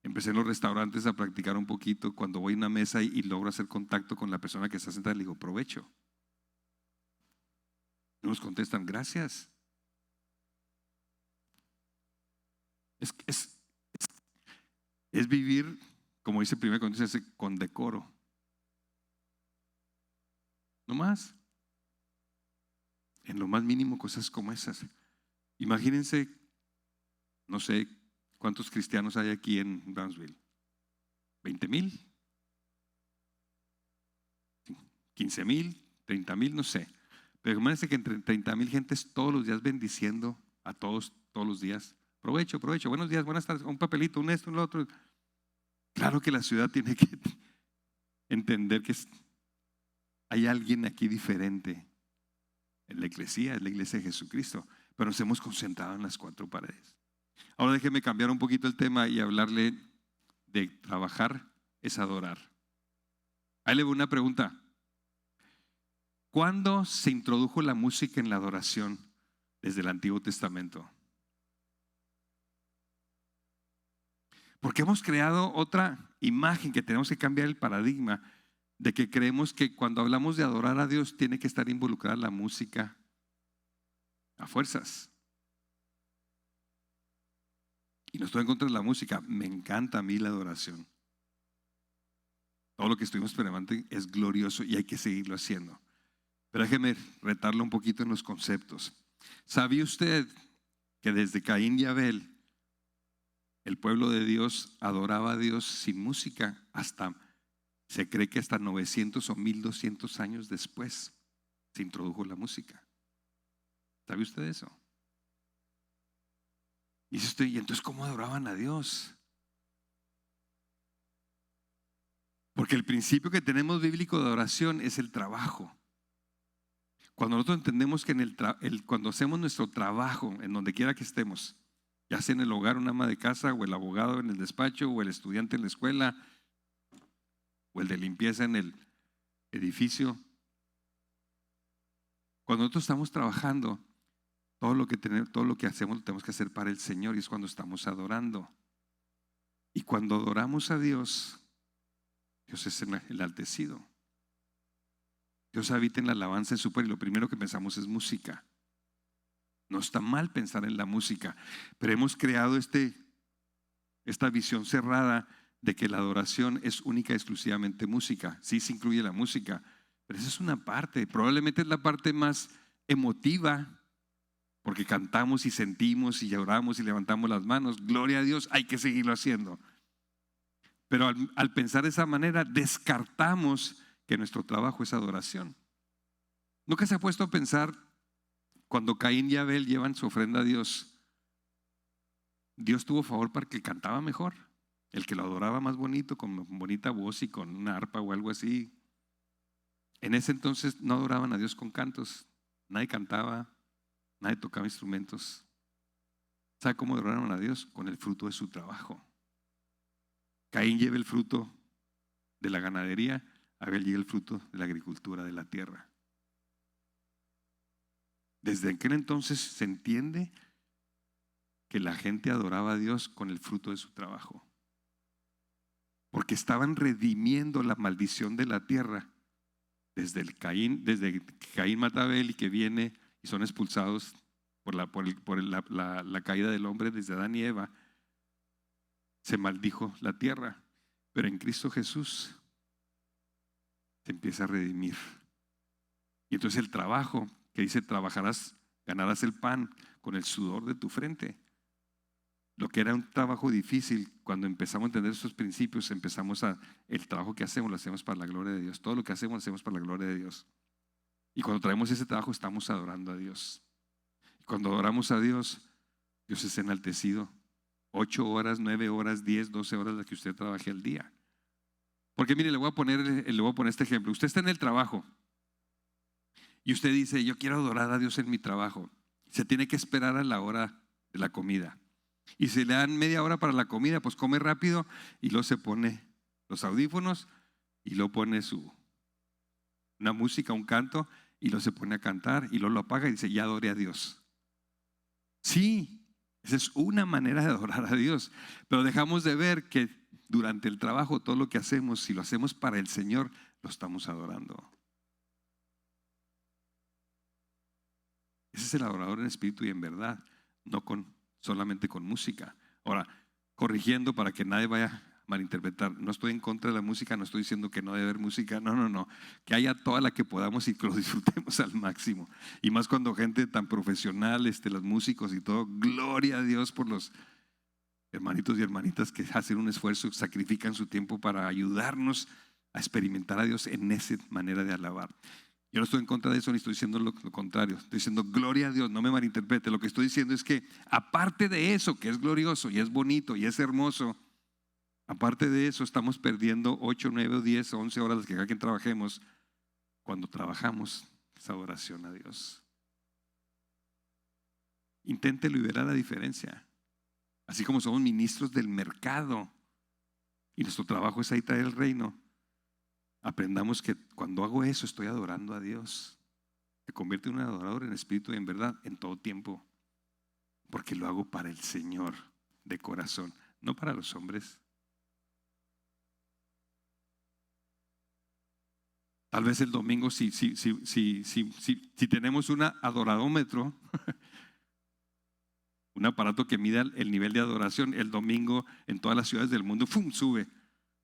Empecé en los restaurantes a practicar un poquito. Cuando voy a una mesa y logro hacer contacto con la persona que está sentada, le digo, provecho. No nos contestan, gracias. Es vivir, como dice 1 Corintios, con decoro. No más. en lo más mínimo cosas como esas. Imagínense, no sé cuántos cristianos hay aquí en Brownsville. 20,000, 15,000, 30,000, no sé. Pero imagínense que entre 30,000 gentes todos los días bendiciendo a todos los días. Provecho, provecho, buenos días, buenas tardes, un papelito, un esto, un lo otro. Claro que la ciudad tiene que entender que hay alguien aquí diferente. En la iglesia, es la iglesia de Jesucristo, pero nos hemos concentrado en las cuatro paredes. Ahora déjeme cambiar un poquito el tema y hablarle de trabajar es adorar. Ahí le voy una pregunta. ¿Cuándo se introdujo la música en la adoración desde el Antiguo Testamento? Porque hemos creado otra imagen que tenemos que cambiar el paradigma de que creemos que cuando hablamos de adorar a Dios tiene que estar involucrada la música a fuerzas. Y no estoy en contra de la música, me encanta a mí la adoración. Todo lo que estuvimos experimentando es glorioso y hay que seguirlo haciendo. Pero déjeme retarlo un poquito en los conceptos. ¿Sabía usted que desde Caín y Abel el pueblo de Dios adoraba a Dios sin música? Se cree que hasta 900 o 1200 años después se introdujo la música. ¿Sabe usted eso? Y dice usted, ¿y entonces cómo adoraban a Dios? Porque el principio que tenemos bíblico de adoración es el trabajo. Cuando nosotros entendemos que cuando hacemos nuestro trabajo, en donde quiera que estemos, ya sea en el hogar, una ama de casa, o el abogado en el despacho, o el estudiante en la escuela, o el de limpieza en el edificio, cuando nosotros estamos trabajando, todo lo que hacemos lo tenemos que hacer para el Señor, y es cuando estamos adorando. Y cuando adoramos a Dios, Dios es enaltecido. Dios habita en la alabanza de su pueblo, y lo primero que pensamos es música. No está mal pensar en la música, pero hemos creado esta visión cerrada de que la adoración es única y exclusivamente música. Sí, se incluye la música, pero esa es una parte, probablemente es la parte más emotiva, porque cantamos y sentimos y lloramos y levantamos las manos. Gloria a Dios, hay que seguirlo haciendo. Pero al pensar de esa manera, descartamos que nuestro trabajo es adoración. ¿Nunca se ha puesto a pensar cuando Caín y Abel llevan su ofrenda a Dios? Dios tuvo favor para el que cantaba mejor, el que lo adoraba más bonito, con bonita voz y con una arpa o algo así. En ese entonces no adoraban a Dios con cantos, nadie cantaba, nadie tocaba instrumentos. ¿Sabe cómo adoraron a Dios? Con el fruto de su trabajo. Caín lleva el fruto de la ganadería, Abel lleva el fruto de la agricultura, de la tierra. Desde aquel entonces se entiende que la gente adoraba a Dios con el fruto de su trabajo, porque estaban redimiendo la maldición de la tierra desde que Caín mata a Abel y que viene y son expulsados por la caída del hombre desde Adán y Eva. Se maldijo la tierra, pero en Cristo Jesús se empieza a redimir. Y entonces el trabajo que dice trabajarás, ganarás el pan con el sudor de tu frente. Lo que era un trabajo difícil, cuando empezamos a entender estos principios, el trabajo que hacemos lo hacemos para la gloria de Dios. Todo lo que hacemos lo hacemos para la gloria de Dios. Y cuando traemos ese trabajo estamos adorando a Dios. Y cuando adoramos a Dios, Dios es enaltecido. 8 horas, 9 horas, 10, 12 horas las que usted trabaje al día. Porque mire, le voy a poner este ejemplo. Usted está en el trabajo y usted dice, yo quiero adorar a Dios en mi trabajo. Se tiene que esperar a la hora de la comida. Y si le dan media hora para la comida, pues come rápido y luego se pone los audífonos y luego pone una música, un canto, y luego se pone a cantar y luego lo apaga y dice, ya adoré a Dios. Sí, esa es una manera de adorar a Dios, pero dejamos de ver que durante el trabajo todo lo que hacemos, si lo hacemos para el Señor, lo estamos adorando. Ese es el adorador en espíritu y en verdad, no solamente con música. Ahora, corrigiendo para que nadie vaya malinterpretar. No estoy en contra de la música, no estoy diciendo que no debe haber música, no. Que haya toda la que podamos y que lo disfrutemos al máximo. Y más cuando gente tan profesional, los músicos y todo, gloria a Dios por los hermanitos y hermanitas que hacen un esfuerzo, sacrifican su tiempo para ayudarnos a experimentar a Dios en esa manera de alabar. Yo no estoy en contra de eso, ni estoy diciendo lo contrario. Estoy diciendo gloria a Dios, no me malinterprete. Lo que estoy diciendo es que aparte de eso, que es glorioso y es bonito y es hermoso, aparte de eso estamos perdiendo 8, 9, o 10, 11 horas las que cada quien trabajemos cuando trabajamos esa adoración a Dios. Inténtelo y verá la diferencia. Así como somos ministros del mercado y nuestro trabajo es ahí traer el reino, aprendamos que cuando hago eso estoy adorando a Dios. Me convierte en un adorador en espíritu y en verdad en todo tiempo, porque lo hago para el Señor de corazón, no para los hombres. Tal vez el domingo si tenemos un adoradómetro, un aparato que mida el nivel de adoración, el domingo en todas las ciudades del mundo ¡fum!, sube,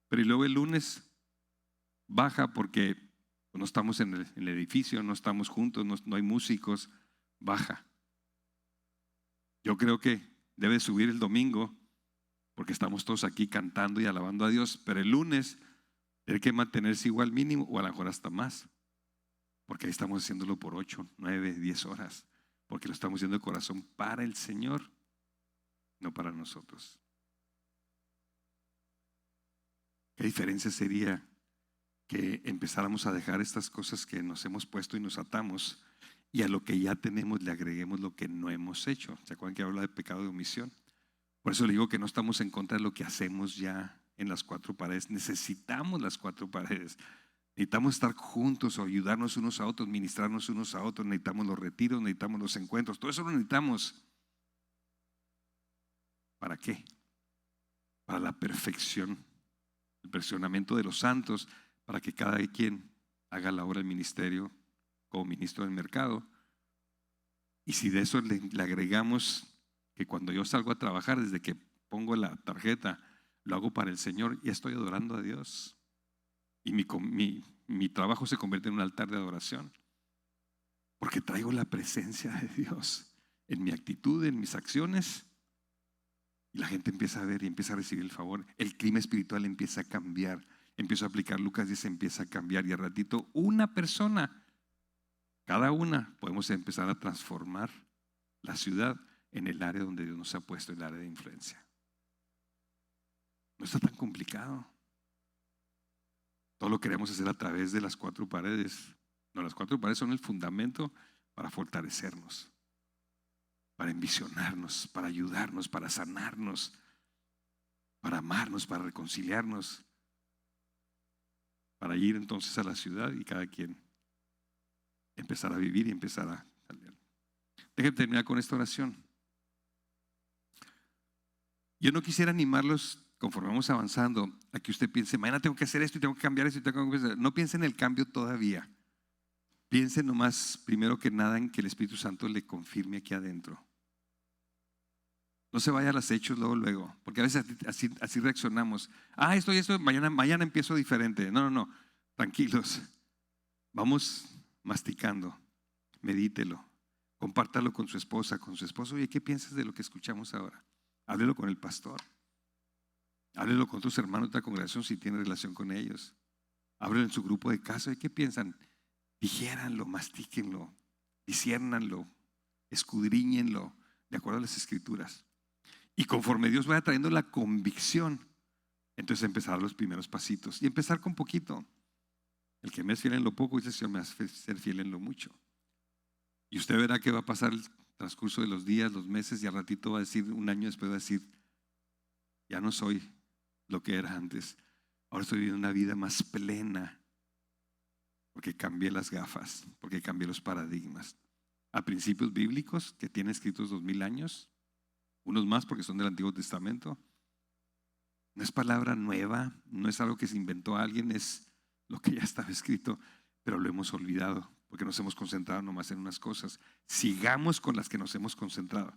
pero y luego el lunes baja porque no estamos en el edificio, no estamos juntos, no hay músicos, baja. Yo creo que debe subir el domingo porque estamos todos aquí cantando y alabando a Dios, pero el lunes tiene que mantenerse igual mínimo o a lo mejor hasta más, porque ahí estamos haciéndolo por 8, 9, 10 horas, porque lo estamos haciendo de corazón para el Señor, no para nosotros. ¿Qué diferencia sería que empezáramos a dejar estas cosas que nos hemos puesto y nos atamos y a lo que ya tenemos le agreguemos lo que no hemos hecho? ¿Se acuerdan que habla de pecado de omisión? Por eso le digo que no estamos en contra de lo que hacemos ya en las 4 paredes. Necesitamos las 4 paredes. Necesitamos estar juntos o ayudarnos unos a otros, ministrarnos unos a otros. Necesitamos los retiros, necesitamos los encuentros. Todo eso lo necesitamos. ¿Para qué? Para la perfección, el perfeccionamiento de los santos, para que cada quien haga la obra del ministerio como ministro del mercado. Y si de eso le agregamos que cuando yo salgo a trabajar, desde que pongo la tarjeta, lo hago para el Señor y estoy adorando a Dios. Y mi trabajo se convierte en un altar de adoración, porque traigo la presencia de Dios en mi actitud, en mis acciones. Y la gente empieza a ver y empieza a recibir el favor. El clima espiritual empieza a cambiar. Empiezo a aplicar Lucas 10, empieza a cambiar. Y al ratito una persona, cada una, podemos empezar a transformar la ciudad en el área donde Dios nos ha puesto, el área de influencia. No está tan complicado. Todo lo queremos hacer a través de las 4 paredes. No, las 4 paredes son el fundamento para fortalecernos, para envisionarnos, para ayudarnos, para sanarnos, para amarnos, para reconciliarnos, para ir entonces a la ciudad y cada quien empezar a vivir y empezar a salir. Déjenme terminar con esta oración. Yo no quisiera animarlos conforme vamos avanzando a que usted piense, mañana tengo que hacer esto y tengo que cambiar esto y tengo que hacer. No piense en el cambio todavía. Piense nomás, primero que nada, en que el Espíritu Santo le confirme aquí adentro. No se vaya a los hechos luego, porque a veces así reaccionamos. Esto y esto, mañana empiezo diferente. No, tranquilos. Vamos masticando, medítelo, compártalo con su esposa, con su esposo. Oye, ¿qué piensas de lo que escuchamos ahora? Háblelo con el pastor. Háblelo con tus hermanos de la congregación si tiene relación con ellos. Háblelo en su grupo de casa. ¿Qué piensan? Digiéranlo, mastíquenlo, disciérnanlo, escudriñenlo de acuerdo a las escrituras. Y conforme Dios vaya trayendo la convicción, entonces empezar los primeros pasitos y empezar con poquito. El que me es fiel en lo poco, dice el Señor, me hace ser fiel en lo mucho. Y usted verá que va a pasar el transcurso de los días, los meses, y al ratito va a decir, un año después va a decir, ya no soy lo que era antes. Ahora estoy viviendo una vida más plena, porque cambié las gafas, porque cambié los paradigmas. A principios bíblicos que tienen escritos 2000 años, unos más porque son del Antiguo Testamento. No es palabra nueva, no es algo que se inventó alguien, es lo que ya estaba escrito, pero lo hemos olvidado porque nos hemos concentrado nomás en unas cosas. Sigamos con las que nos hemos concentrado,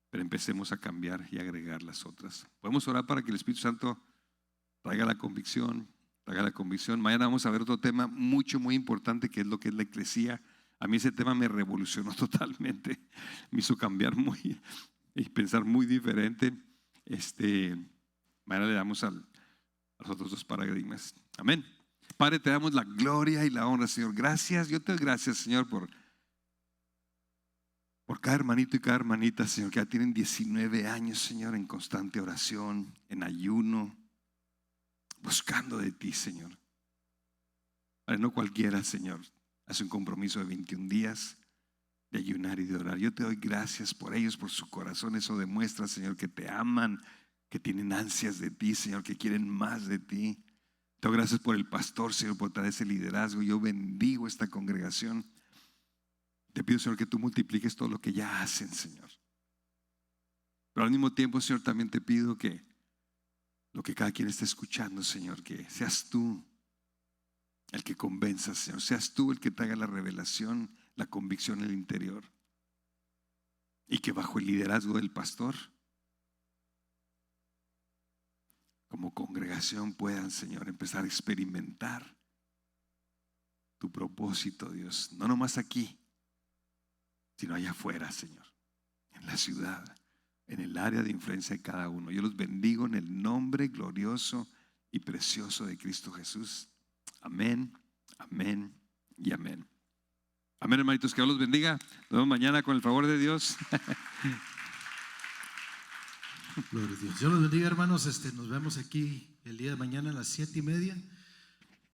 pero empecemos a cambiar y agregar las otras. Podemos orar para que el Espíritu Santo traiga la convicción, traiga la convicción. Mañana vamos a ver otro tema muy importante, que es lo que es la eclesía. A mí ese tema me revolucionó totalmente, me hizo cambiar y pensar muy diferente. Mañana le damos a los otros dos paradigmas. Amén. Padre, te damos la gloria y la honra, Señor. Gracias, yo te doy gracias, Señor, por cada hermanito y cada hermanita, Señor, que ya tienen 19 años, Señor, en constante oración, en ayuno, buscando de ti, Señor. Padre, no cualquiera, Señor, hace un compromiso de 21 días de ayunar y de orar. Yo te doy gracias por ellos, por su corazón. Eso demuestra, Señor, que te aman, que tienen ansias de ti, Señor, que quieren más de ti. Te doy gracias por el pastor, Señor, por traer ese liderazgo. Yo bendigo esta congregación. Te pido, Señor, que tú multipliques todo lo que ya hacen, Señor. Pero al mismo tiempo, Señor, también te pido que lo que cada quien esté escuchando, Señor, que seas tú el que convenza, Señor. Seas tú el que traiga la revelación, la convicción en el interior. Y que bajo el liderazgo del pastor, como congregación, puedan, Señor, empezar a experimentar tu propósito, Dios. No nomás aquí, sino allá afuera, Señor, en la ciudad, en el área de influencia de cada uno. Yo los bendigo en el nombre glorioso y precioso de Cristo Jesús. Amén, amén y amén. Amén, hermanitos, que Dios los bendiga. Nos vemos mañana con el favor de Dios. Gloria a Dios. Dios los bendiga, hermanos. Nos vemos aquí el día de mañana a las 7:30.